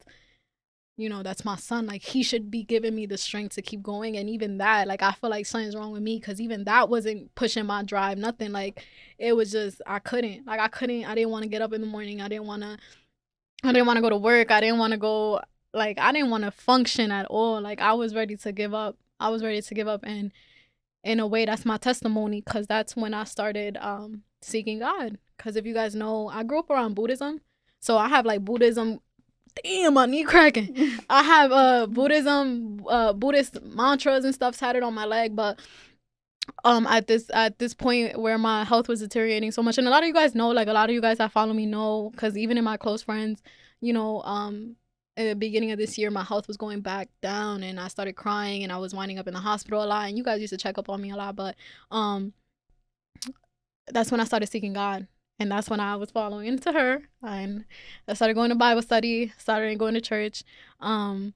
Speaker 1: you know, that's my son. Like, he should be giving me the strength to keep going. And even that, like, I feel like something's wrong with me, because even that wasn't pushing my drive, nothing. Like, it was just, I couldn't. I didn't want to get up in the morning. I didn't want to go to work. I didn't want to go, like, I didn't want to function at all. Like, I was ready to give up. And in a way, that's my testimony, because that's when I started seeking God. Because if you guys know, I grew up around Buddhism. So I have, like, Buddhism. Damn, my knee cracking. I have Buddhist mantras and stuff tatted on my leg. But at this point where my health was deteriorating so much, and a lot of you guys know, like, a lot of you guys that follow me know, because even in my close friends, you know, at the beginning of this year, my health was going back down, and I started crying, and I was winding up in the hospital a lot, and you guys used to check up on me a lot. But that's when I started seeking God, and that's when I was following into her, and I started going to Bible study, started going to church, and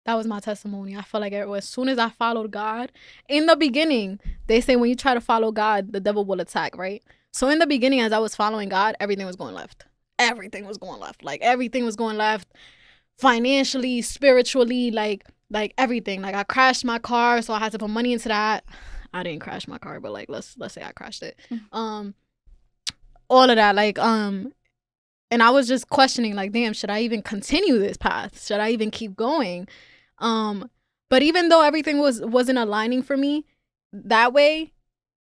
Speaker 1: that was my testimony. I felt like as soon as I followed God, in the beginning, they say when you try to follow God, the devil will attack, right? So in the beginning, as I was following God, everything was going left. Everything was going left. Like, everything was going left, financially, spiritually, like everything. Like, I crashed my car, so I had to put money into that. I didn't crash my car, but, like, let's say I crashed it. All of that, like, and I was just questioning, like, damn, should I even continue this path? Should I even keep going? But even though everything wasn't aligning for me that way,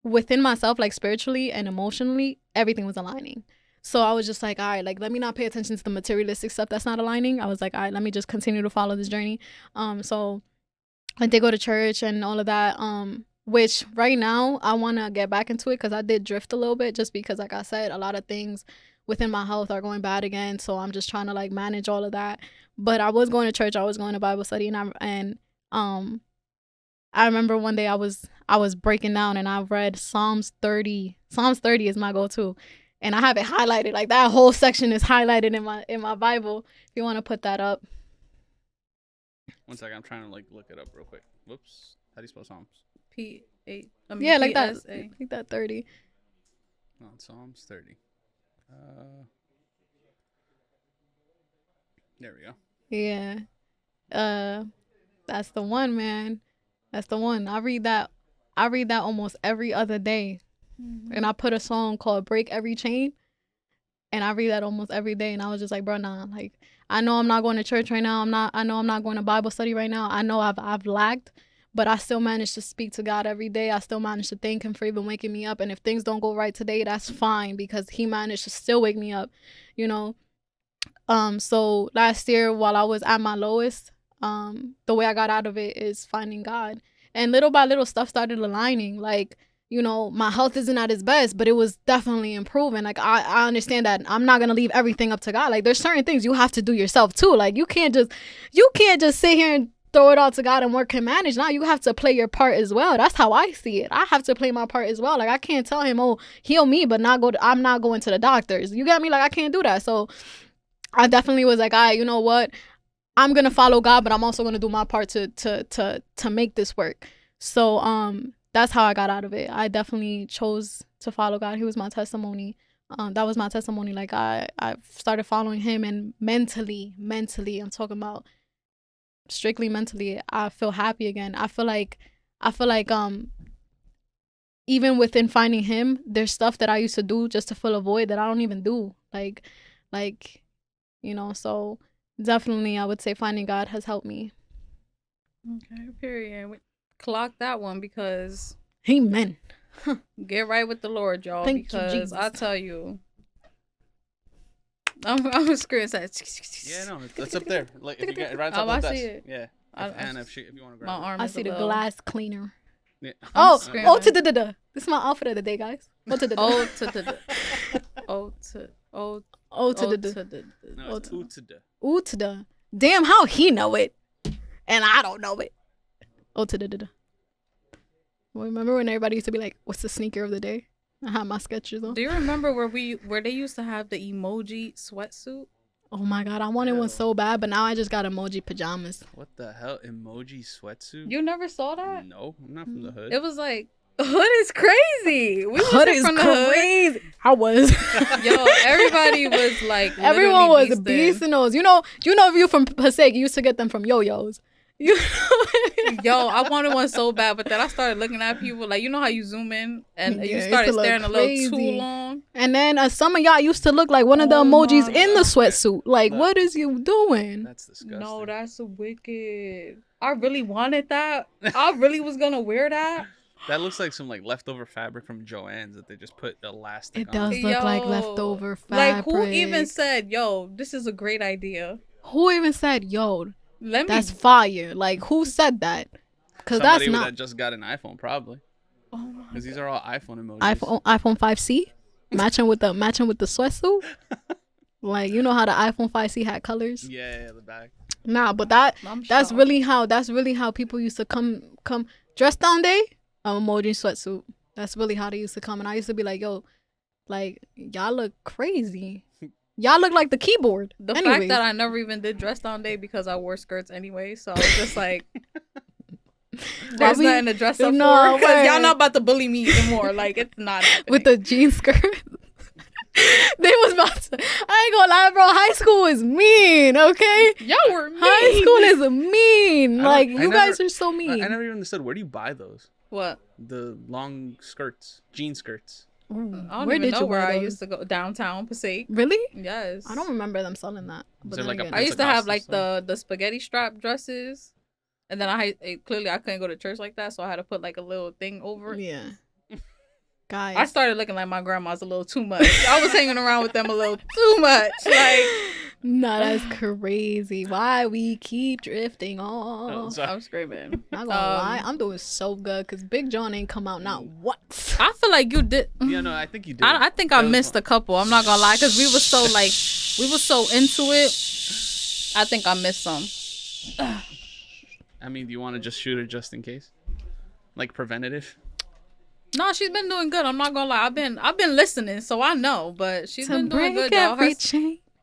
Speaker 1: within myself, like, spiritually and emotionally, everything was aligning. So I was just like, all right, like, let me not pay attention to the materialistic stuff that's not aligning. I was like, all right, let me just continue to follow this journey. So I did go to church and all of that, which right now I want to get back into it, because I did drift a little bit, just because, like I said, a lot of things within my health are going bad again. So I'm just trying to, like, manage all of that. But I was going to church. I was going to Bible study. And I remember one day I was breaking down, and I read Psalms 30. Psalms 30 is my go-to. And I have it highlighted. Like, that whole section is highlighted in my Bible. If you want to put that up.
Speaker 3: 1 second, I'm trying to, like, look it up real quick. Whoops. How do you spell Psalms?
Speaker 2: P8.
Speaker 1: Yeah, like that. Like that 30.
Speaker 3: No, Psalms 30. There we go.
Speaker 1: Yeah. That's the one, man. That's the one. I read that almost every other day. and I put a song called "Break Every Chain," and I read that almost every day. And I was just like, bro, nah. Like, I know I'm not going to church right now. I know I'm not going to Bible study right now. I know I've lagged, but I still manage to speak to God every day. I still manage to thank Him for even waking me up. And if things don't go right today, that's fine because He managed to still wake me up, you know. So last year, while I was at my lowest, the way I got out of it is finding God. And little by little, stuff started aligning. Like, you know, my health isn't at its best, but it was definitely improving. Like, I understand that I'm not going to leave everything up to God. Like, there's certain things you have to do yourself too. Like, you can't just sit here and throw it all to God and work and manage. Now you have to play your part as well. That's how I see it. I have to play my part as well. Like, I can't tell Him, oh, heal me, but I'm not going to the doctors. You get me? Like, I can't do that. So I definitely was like, all right, you know what? I'm going to follow God, but I'm also going to do my part to make this work. So, that's how I got out of it. I definitely chose to follow God. He was my testimony. That was my testimony. Like, I started following Him, and mentally, I'm talking about strictly mentally, I feel happy again. I feel like even within finding Him, there's stuff that I used to do just to fill a void that I don't even do. Like, you know, so definitely I would say finding God has helped me.
Speaker 2: Okay, period. Clock that one because
Speaker 1: amen.
Speaker 2: Get right with the Lord, y'all.
Speaker 1: Thank
Speaker 2: because
Speaker 1: you, Jesus.
Speaker 2: I tell you, I'm screaming.
Speaker 3: Yeah, no, that's up there. Like if you get right on top of the desk.
Speaker 2: It.
Speaker 3: Yeah. If you want to grab
Speaker 2: my arm.
Speaker 1: I see the glass cleaner.
Speaker 3: Yeah.
Speaker 1: This is my outfit of the day, guys. Damn, how he know it, and I don't know it. Remember when everybody used to be like, "What's the sneaker of the day?" I had my sketches on.
Speaker 2: Do you remember where they used to have the emoji sweatsuit?
Speaker 1: Oh my God, I wanted one so bad, but now I just got emoji pajamas.
Speaker 3: What the hell, emoji sweatsuit?
Speaker 2: You never saw that?
Speaker 3: No, I'm not from the hood.
Speaker 2: It was like, hood is crazy.
Speaker 1: Hood is crazy. I was.
Speaker 2: Yo, everybody was like,
Speaker 1: everyone was beasting those. You know, if you from Passaic, you used to get them from Yo-Yos.
Speaker 2: Yo, I wanted one so bad, but then I started looking at people like, you know how you zoom in and you started staring a little too long.
Speaker 1: And then some of y'all used to look like one of the emojis in the sweatsuit. Like, what is you doing?
Speaker 3: That's disgusting.
Speaker 2: No, that's wicked. I really wanted that. I really was gonna wear that.
Speaker 3: That looks like some like leftover fabric from Joann's that they just put elastic on.
Speaker 1: It does look like leftover fabric.
Speaker 2: Like, who even said, yo, this is a great idea?
Speaker 1: Who even said, yo, that's fire? Like, who said that? Because that's not.
Speaker 3: That just got an iPhone, probably. Oh my God. Because these are all iPhone emojis.
Speaker 1: iPhone 5C, matching with the sweatsuit. Like, you know how the iPhone 5C had colors?
Speaker 3: Yeah, the back.
Speaker 1: Nah, but that's really how people used to come dress down day. Emoji sweatsuit. That's really how they used to come, and I used to be like, yo, like, y'all look crazy. Y'all look like the keyboard.
Speaker 2: The fact that I never even did dress down day because I wore skirts anyway, so I was just like, there's nothing to dress up for because y'all not about to bully me anymore. Like, it's not happening.
Speaker 1: With the jean skirt. They was about to. I ain't gonna lie, bro. High school is mean, okay?
Speaker 2: Y'all were mean.
Speaker 1: High school is mean. Like, you guys are so mean.
Speaker 3: I never even understood. Where do you buy those?
Speaker 2: What?
Speaker 3: The long skirts, jean skirts.
Speaker 2: Where did you wear I used to go downtown Passaic.
Speaker 1: Really?
Speaker 2: Yes.
Speaker 1: I don't remember them selling that.
Speaker 3: But like
Speaker 2: I used to have like the spaghetti strap dresses, and then I couldn't go to church like that, so I had to put like a little thing over it.
Speaker 1: Yeah. Guys,
Speaker 2: I started looking like my grandma's a little too much. I was hanging around with them a little too much. Like,
Speaker 1: nah, that's crazy. Why we keep drifting off?
Speaker 2: I'm screaming.
Speaker 1: Not gonna lie, I'm doing so good because Big John ain't come out not once.
Speaker 2: I feel like you did.
Speaker 3: Yeah, no, I think you did.
Speaker 2: I think I missed a couple. I'm not gonna lie because we were so into it. I think I missed some.
Speaker 3: I mean, do you want to just shoot her just in case, like preventative?
Speaker 2: No, she's been doing good. I'm not gonna lie. I've been listening, so I know. But she's been doing good, y'all.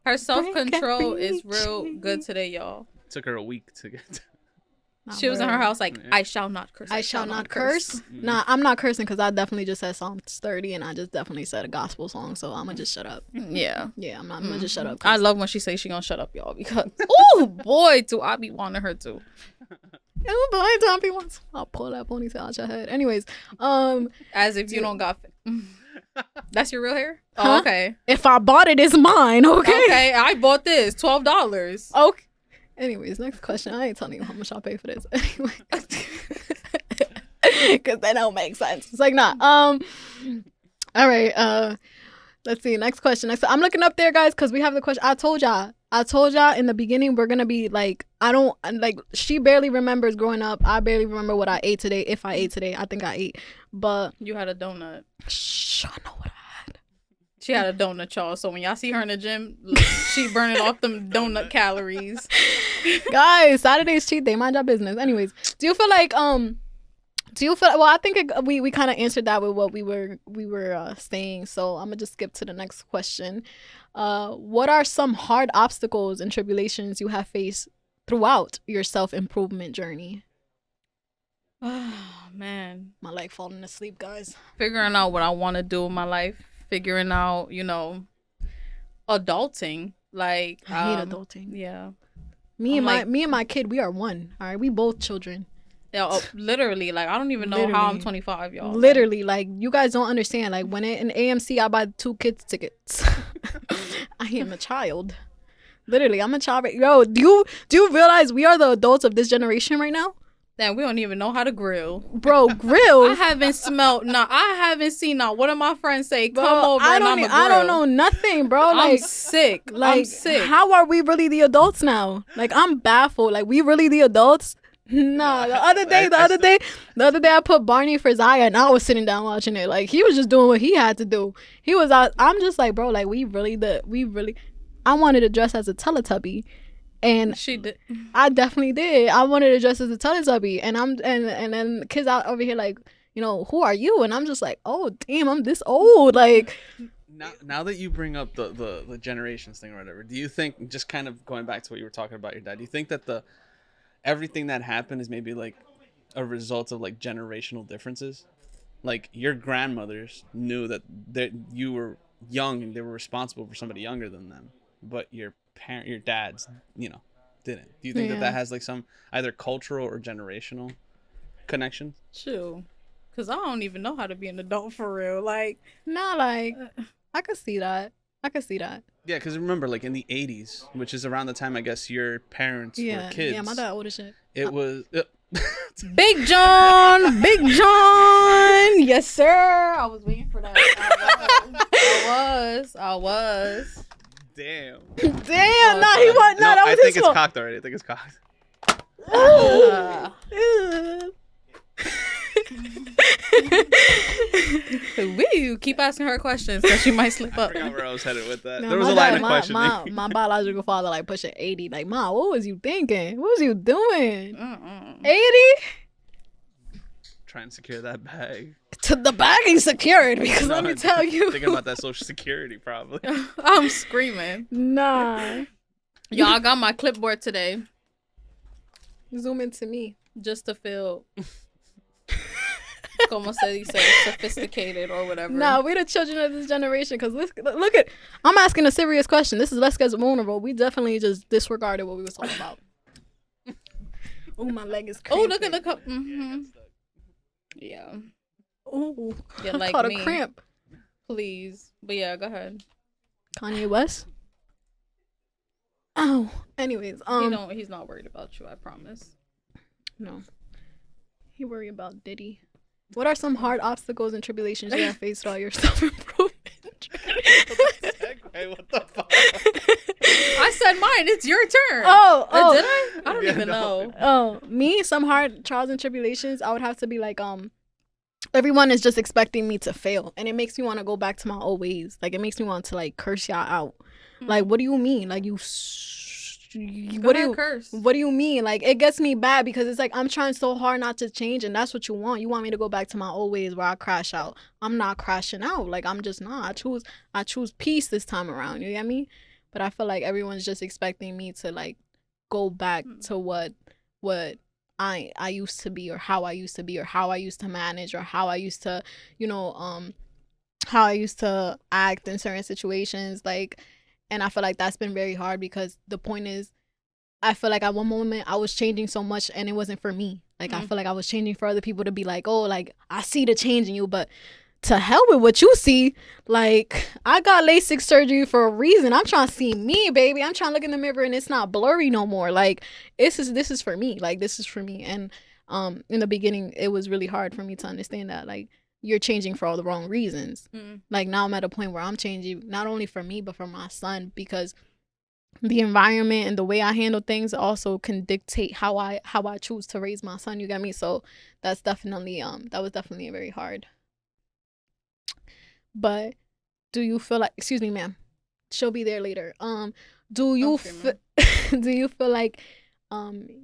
Speaker 2: Her self-control is real good today, y'all.
Speaker 3: It took her a week to get.
Speaker 2: She was in her house like, I shall not curse.
Speaker 1: I shall not curse. Nah, I'm not cursing because I definitely just said Psalms 30 and I just definitely said a gospel song. So I'm gonna just shut up.
Speaker 2: Yeah.
Speaker 1: Yeah, I'm gonna just shut up.
Speaker 2: I love when she says she gonna shut up, y'all, because oh boy, do I be wanting her to.
Speaker 1: I'll pull that ponytail out your head. Anyways,
Speaker 2: as if you don't got That's your real hair?
Speaker 1: Huh?
Speaker 2: Oh, okay.
Speaker 1: If I bought it, it's mine. Okay.
Speaker 2: Okay, I bought this $12.
Speaker 1: Okay. Anyways, next question. I ain't telling you how much I'll pay for this. Anyway. Because that don't make sense. It's like, nah. All right. Let's see. Next question. I'm looking up there, guys, because we have the question. I told y'all in the beginning we're gonna be like, she barely remembers growing up. I barely remember what I ate today. If I ate today, I think I ate. But
Speaker 2: you had a donut.
Speaker 1: Shh, I know what I had.
Speaker 2: She had a donut, y'all. So when y'all see her in the gym, she burning off them donut calories.
Speaker 1: Guys, Saturday's cheat day. Mind your business. Anyways, do you feel like well, I think we kind of answered that with what we were saying, so I'm gonna just skip to the next question. What are some hard obstacles and tribulations you have faced throughout your self-improvement journey?
Speaker 2: Oh man,
Speaker 1: my leg falling asleep, guys.
Speaker 2: Figuring out what I want to do in my life, figuring out, adulting. Like,
Speaker 1: I hate adulting.
Speaker 2: Yeah,
Speaker 1: me and my kid, we are one. All right, we both children.
Speaker 2: Yeah, literally, like, I don't even know how I'm 25, y'all.
Speaker 1: Literally, like, you guys don't understand. Like, when in AMC, I buy 2 kids tickets. I am a child. Literally, I'm a child. Yo, do you realize we are the adults of this generation right now?
Speaker 2: Damn, we don't even know how to grill.
Speaker 1: Bro, grill?
Speaker 2: I haven't seen not one of my friends say, come over and I'm a grill.
Speaker 1: I don't know nothing, bro. Like,
Speaker 2: I'm sick.
Speaker 1: How are we really the adults now? Like, I'm baffled. Like, we really the adults? Nah, the other day I put Barney for Zaya and I was sitting down watching it. Like, he was just doing what he had to do. He was out. I'm just like, bro, like, we really I wanted to dress as a Teletubby, and
Speaker 2: she did.
Speaker 1: I definitely did. I wanted to dress as a Teletubby, and then kids out over here like, who are you? And I'm just like, oh damn, I'm this old. Like,
Speaker 3: now that you bring up the generations thing or whatever, do you think, just kind of going back to what you were talking about your dad, do you think that everything that happened is maybe like a result of like generational differences? Like, your grandmothers knew that you were young and they were responsible for somebody younger than them, but your dads, didn't. Do you think that has like some either cultural or generational connection?
Speaker 2: True. Because I don't even know how to be an adult for real. Like,
Speaker 1: nah, like, I could see that.
Speaker 3: Yeah, because remember, like, in the 80s, which is around the time, I guess, your parents were kids.
Speaker 1: Yeah, my dad old as shit.
Speaker 3: It was...
Speaker 2: Big John! Yes, sir! I was waiting for that. I was.
Speaker 3: Damn.
Speaker 1: Nah, he wasn't. No, that was
Speaker 3: I think
Speaker 1: his
Speaker 3: it's cocked already. I think it's cocked.
Speaker 2: We keep asking her questions because she might slip up.
Speaker 3: I forgot where I was headed with that.
Speaker 1: No,
Speaker 3: there was a line of questioning.
Speaker 1: My biological father like pushing 80. Like, Ma, what was you thinking? What was you doing? 80?
Speaker 3: Try and secure that bag.
Speaker 1: To the bag ain't secured, because let me tell you.
Speaker 3: Thinking about that Social Security probably.
Speaker 2: I'm screaming.
Speaker 1: Nah.
Speaker 2: Y'all, I got my clipboard today.
Speaker 1: Zoom into me.
Speaker 2: Just to feel... Como se dice, sophisticated or whatever.
Speaker 1: Nah, we're the children of this generation. Because look at, I'm asking a serious question. This is Let's Get Vulnerable. We definitely just disregarded what we was talking about. Oh, my leg is cramping.
Speaker 2: Oh, look at the cup. Mm-hmm. Yeah.
Speaker 1: Oh,
Speaker 2: yeah,
Speaker 1: I
Speaker 2: like
Speaker 1: caught
Speaker 2: me.
Speaker 1: A cramp.
Speaker 2: Please. But yeah, go ahead.
Speaker 1: Kanye West? Oh. Anyways,
Speaker 2: he's not worried about you, I promise.
Speaker 1: No. He worried about Diddy. What are some hard obstacles and tribulations you have faced throughout your self-improvement journey?
Speaker 3: What the fuck?
Speaker 2: I said mine. It's your turn.
Speaker 1: Oh.
Speaker 2: Did I? I don't even know.
Speaker 1: Oh, me? Some hard trials and tribulations, I would have to be like, everyone is just expecting me to fail. And it makes me want to go back to my old ways. Like, it makes me want to, like, curse y'all out. Mm-hmm. Like, what do you mean? Like, what do you mean? Like, it gets me bad because it's like I'm trying so hard not to change, and that's what you want. You want me to go back to my old ways where I crash out. I'm not crashing out. Like, I'm just not. I choose peace this time around. You get me? But I feel like everyone's just expecting me to like go back to what I used to be, or how I used to be, or how I used to manage, or how I used to, how I used to act in certain situations. Like, and I feel like that's been very hard because the point is, I feel like at one moment I was changing so much and it wasn't for me. Like, I feel like I was changing for other people to be like, oh, like, I see the change in you. But to hell with what you see. Like, I got LASIK surgery for a reason. I'm trying to see me, baby. I'm trying to look in the mirror and it's not blurry no more. Like, this is for me. Like, this is for me. And in the beginning, it was really hard for me to understand that. Like, you're changing for all the wrong reasons. Like, now I'm at a point where I'm changing not only for me, but for my son, because the environment and the way I handle things also can dictate how I choose to raise my son. You get me? So that's definitely that was definitely very hard. But do you feel like, excuse me, ma'am, she'll be there later. Do you do you feel like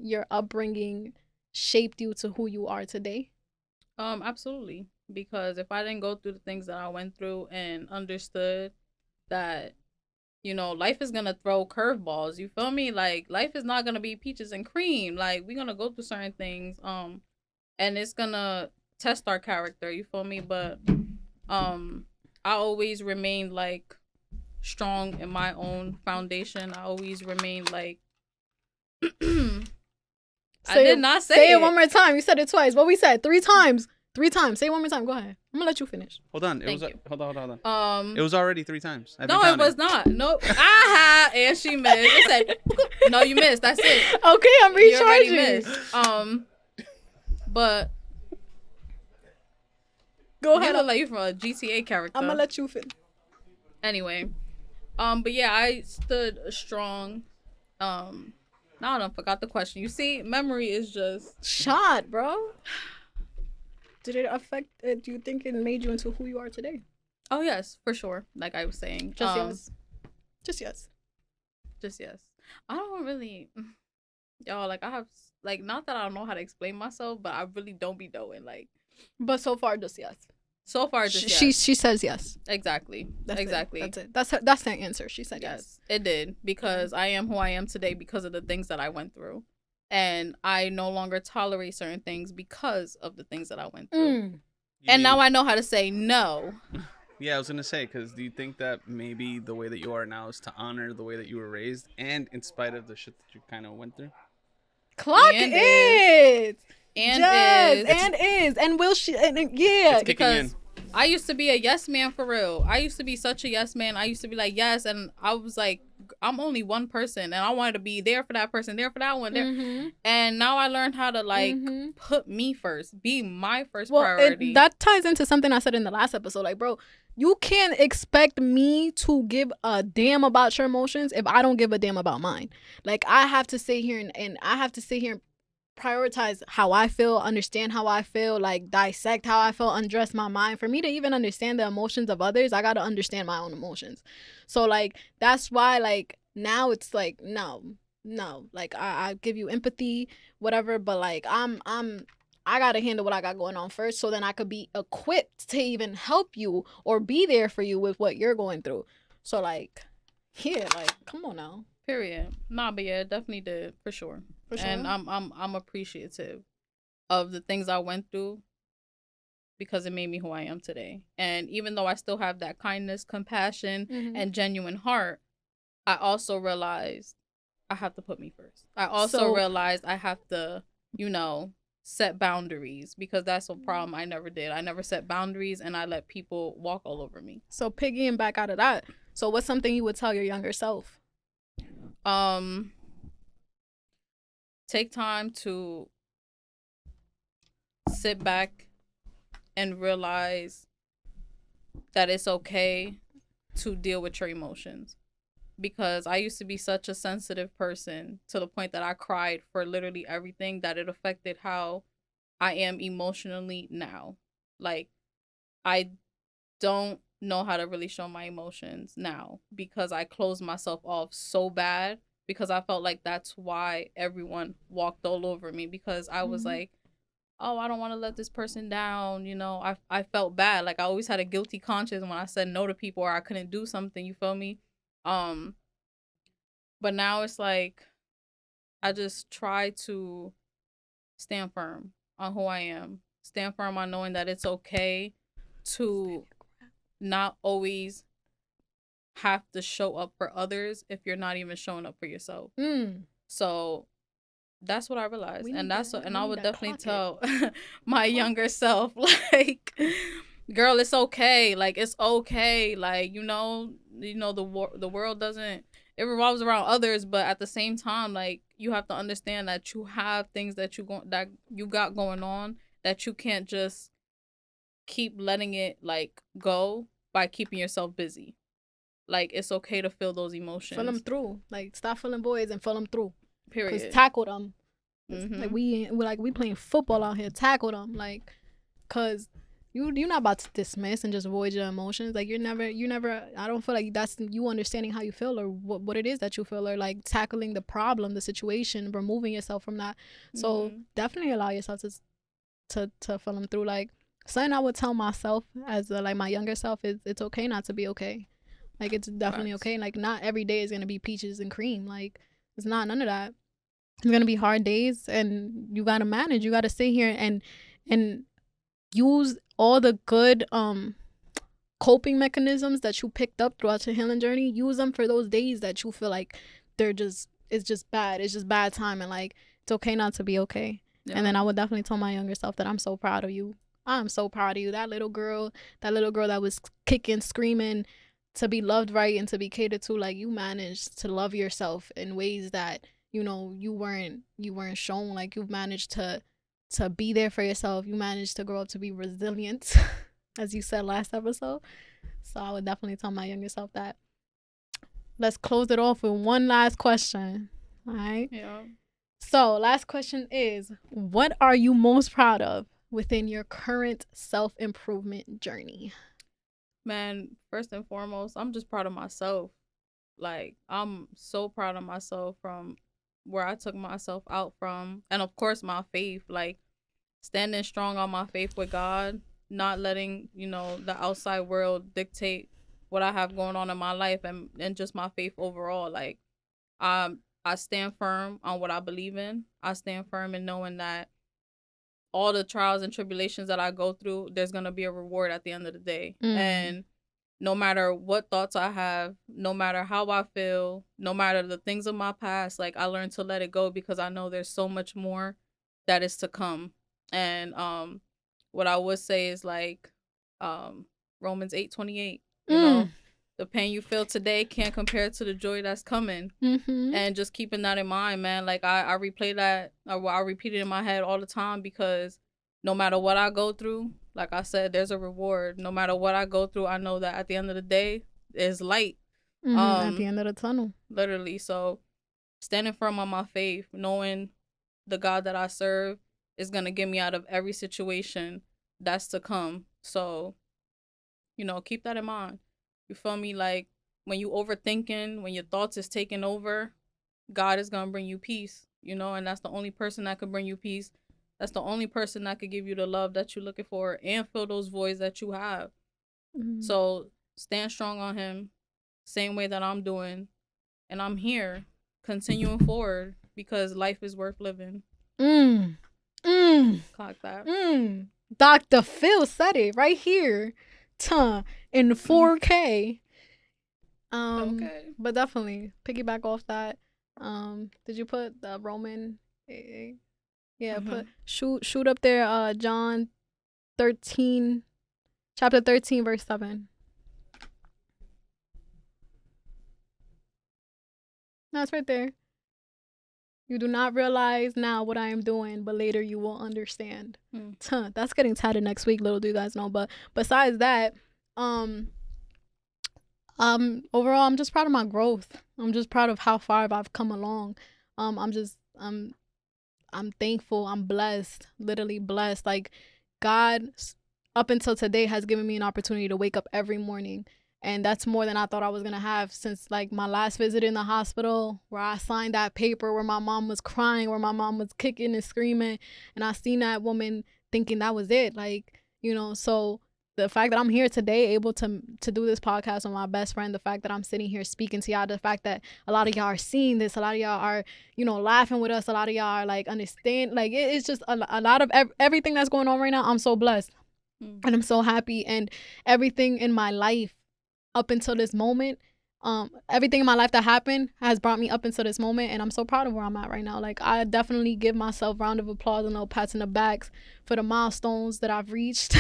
Speaker 1: your upbringing shaped you to who you are today?
Speaker 2: Absolutely. Because if I didn't go through the things that I went through and understood that, you know, life is gonna throw curveballs, you feel me? Like, life is not gonna be peaches and cream. Like, we're gonna go through certain things, and it's gonna test our character, you feel me? But I always remained like strong in my own foundation. I always remained like I did not say
Speaker 1: it one more time. You said it twice. What we said 3 times. 3 times. Say it one more time. Go ahead. I'm gonna let you finish.
Speaker 3: Hold on. Hold on. It was already 3 times.
Speaker 2: No, it was not. Nope. Aha! And she missed. It said, no, you missed. That's it.
Speaker 1: Okay, I'm recharging.
Speaker 2: You already missed. But
Speaker 1: go ahead.
Speaker 2: You look like you from a GTA character.
Speaker 1: I'm gonna let you finish.
Speaker 2: Anyway, but yeah, I stood strong. Now I done forgot the question. You see, memory is just
Speaker 1: shot, bro. Did it affect? Do you think it made you into who you are today?
Speaker 2: Oh yes, for sure. Like I was saying,
Speaker 1: just yes.
Speaker 2: Just yes. I don't really, y'all. Like I have, like, not that I don't know how to explain myself, but I really don't be knowing. Like,
Speaker 1: but so far, just yes.
Speaker 2: So far, just yes.
Speaker 1: She says yes.
Speaker 2: Exactly. Exactly.
Speaker 1: That's it. That's the answer. She said yes.
Speaker 2: It did, because I am who I am today because of the things that I went through. And I no longer tolerate certain things because of the things that I went through. And now I know how to say no.
Speaker 3: Yeah, I was going to say, because do you think that maybe the way that you are now is to honor the way that you were raised, and in spite of the shit that you kind of went through?
Speaker 1: Clock it! And will she? And yeah.
Speaker 2: Because I used to be a yes man for real. I used to be such a yes man. I used to be like, yes. And I was like, I'm only one person. And I wanted to be there for that person, there for that one. There. Mm-hmm. And now I learned how to like put me first. Be my first priority.
Speaker 1: That ties into something I said in the last episode. Like, bro, you can't expect me to give a damn about your emotions if I don't give a damn about mine. Like, I have to sit here and I have to sit here and prioritize how I feel, understand how I feel, like dissect how I feel, undress my mind. For me to even understand the emotions of others, I gotta understand my own emotions. So like that's why like now it's like no, like I give you empathy, whatever, but like I gotta handle what I got going on first, so then I could be equipped to even help you or be there for you with what you're going through. So like, yeah, like come on now.
Speaker 2: Period. Nah, but yeah, it definitely did for sure. And I'm appreciative of the things I went through because it made me who I am today. And even though I still have that kindness, compassion, and genuine heart, I also realized I have to put me first. I also realized I have to, set boundaries, because that's a problem I never did. I never set boundaries, and I let people walk all over me.
Speaker 1: So piggying back out of that, so what's something you would tell your younger self?
Speaker 2: Take time to sit back and realize that it's okay to deal with your emotions. Because I used to be such a sensitive person to the point that I cried for literally everything, that it affected how I am emotionally now. Like, I don't know how to really show my emotions now because I closed myself off so bad, because I felt like that's why everyone walked all over me, because I was like, oh, I don't want to let this person down. I felt bad. Like, I always had a guilty conscience when I said no to people or I couldn't do something, you feel me? But now it's like, I just try to stand firm on who I am. Stand firm on knowing that it's okay to not always have to show up for others if you're not even showing up for yourself. So that's what I realized. And I would definitely tell my younger self, like, girl, it's okay. Like, it's okay. Like, the world doesn't, it revolves around others, but at the same time, like, you have to understand that you have things that you got going on, that you can't just keep letting it like go by keeping yourself busy. Like, it's okay to feel those emotions.
Speaker 1: Feel them through. Like, stop feeling voids and feel them through.
Speaker 2: Period.
Speaker 1: Because tackle them. Like, we playing football out here. Tackle them. Like, because you're not about to dismiss and just avoid your emotions. Like, you're never, I don't feel like that's you understanding how you feel or what it is that you feel, or like tackling the problem, the situation, removing yourself from that. So definitely allow yourself to feel them through. Like, something I would tell myself as like my younger self is it's okay not to be okay. Like, it's definitely okay. Like, not every day is going to be peaches and cream. Like, it's not none of that. It's going to be hard days, and you got to manage. You got to sit here and use all the good coping mechanisms that you picked up throughout your healing journey. Use them for those days that you feel like it's just bad. It's just bad time. And, like, it's okay not to be okay. Yeah. And then I would definitely tell my younger self that I'm so proud of you. I'm so proud of you. That little girl that was kicking, screaming, to be loved right and to be catered to. Like, you managed to love yourself in ways that you weren't shown. Like, you've managed to be there for yourself. You managed to grow up to be resilient, as you said last episode. So I would definitely tell my younger self that. Let's close it off with one last question. All right.
Speaker 2: Yeah.
Speaker 1: So last question is, what are you most proud of within your current self-improvement journey?
Speaker 2: Man, first and foremost, I'm just proud of myself. Like, I'm so proud of myself from where I took myself out from. And of course, my faith, like standing strong on my faith with God, not letting, the outside world dictate what I have going on in my life, and just my faith overall. Like, I stand firm on what I believe in. I stand firm in knowing that all the trials and tribulations that I go through, there's going to be a reward at the end of the day. And no matter what thoughts I have, no matter how I feel, no matter the things of my past, like, I learned to let it go because I know there's so much more that is to come. And what I would say is, like, Romans 8:28, the pain you feel today can't compare to the joy that's coming. And just keeping that in mind, man. Like, I replay that, or I repeat it in my head all the time, because no matter what I go through, like I said, there's a reward. No matter what I go through, I know that at the end of the day, there's light.
Speaker 1: At the end of the tunnel.
Speaker 2: Literally. So standing firm on my faith, knowing the God that I serve is going to get me out of every situation that's to come. So, keep that in mind. You feel me? Like, when you overthinking, when your thoughts is taking over, God is going to bring you peace, and that's the only person that can bring you peace. That's the only person that could give you the love that you're looking for and fill those voids that you have. So stand strong on him, same way that I'm doing. And I'm here, continuing forward, because life is worth living. Clock that.
Speaker 1: Dr. Phil said it right here. In 4K.
Speaker 2: Okay.
Speaker 1: But definitely piggyback off that. Did you put the Roman? Yeah, put shoot up there. John 13, chapter 13, verse 7. No, it's right there. You do not realize now what I am doing, but later you will understand. That's getting tatted next week, little do you guys know. But besides that, overall, I'm just proud of my growth. I'm just proud of how far I've come along. I'm thankful. I'm blessed, literally blessed. Like, God, up until today, has given me an opportunity to wake up every morning. And that's more than I thought I was going to have since, like, my last visit in the hospital, where I signed that paper where my mom was crying, where my mom was kicking and screaming. And I seen that woman thinking that was it. Like, so the fact that I'm here today, able to do this podcast with my best friend, the fact that I'm sitting here speaking to y'all, the fact that a lot of y'all are seeing this, a lot of y'all are, laughing with us, a lot of y'all are, like, understand, like, it's just a lot of everything that's going on right now. I'm so blessed and I'm so happy, and everything in my life up until this moment, everything in my life that happened has brought me up until this moment, and I'm so proud of where I'm at right now. Like, I definitely give myself a round of applause and little pats in the backs for the milestones that I've reached.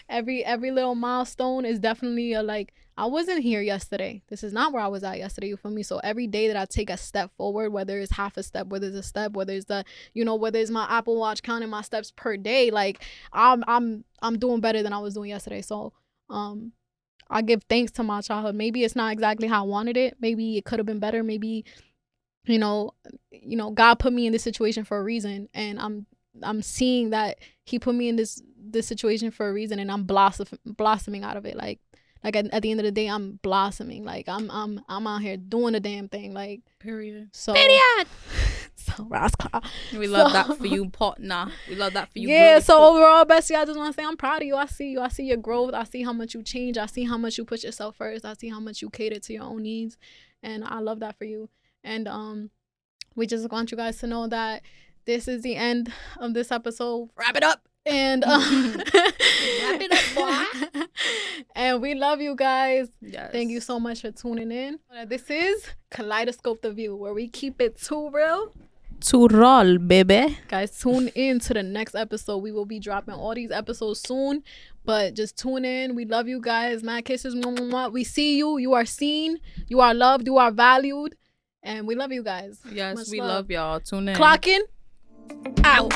Speaker 1: every little milestone is definitely a like. I wasn't here yesterday. This is not where I was at yesterday. You feel me? So every day that I take a step forward, whether it's half a step, whether it's a step, whether it's the, whether it's my Apple Watch counting my steps per day, like I'm doing better than I was doing yesterday. So I give thanks to my childhood. Maybe it's not exactly how I wanted it. Maybe it could have been better. Maybe God put me in this situation for a reason, and I'm seeing that He put me in this situation for a reason, and I'm blossoming out of it. Like at the end of the day, I'm blossoming. Like I'm out here doing the damn thing. Like
Speaker 2: period.
Speaker 1: So
Speaker 2: we love that for you, partner. We love that for you.
Speaker 1: Yeah. So overall, Bessie, I just want to say I'm proud of you. I see you. I see your growth. I see how much you change. I see how much you put yourself first. I see how much you cater to your own needs, and I love that for you. And we just want you guys to know that this is the end of this episode. Wrap it up. And wrap it up, boy. And we love you guys.
Speaker 2: Yes.
Speaker 1: Thank you so much for tuning in. This is Kaleidoscope the View, where we keep it too real
Speaker 2: to roll, baby.
Speaker 1: Guys, tune in to the next episode. We will be dropping all these episodes soon, but just tune in. We love you guys. Mad kisses. We see you. You are seen. You are loved. You are valued. And we love you guys.
Speaker 2: Yes,
Speaker 1: much
Speaker 2: we
Speaker 1: love
Speaker 2: y'all. Tune in.
Speaker 1: Clocking out.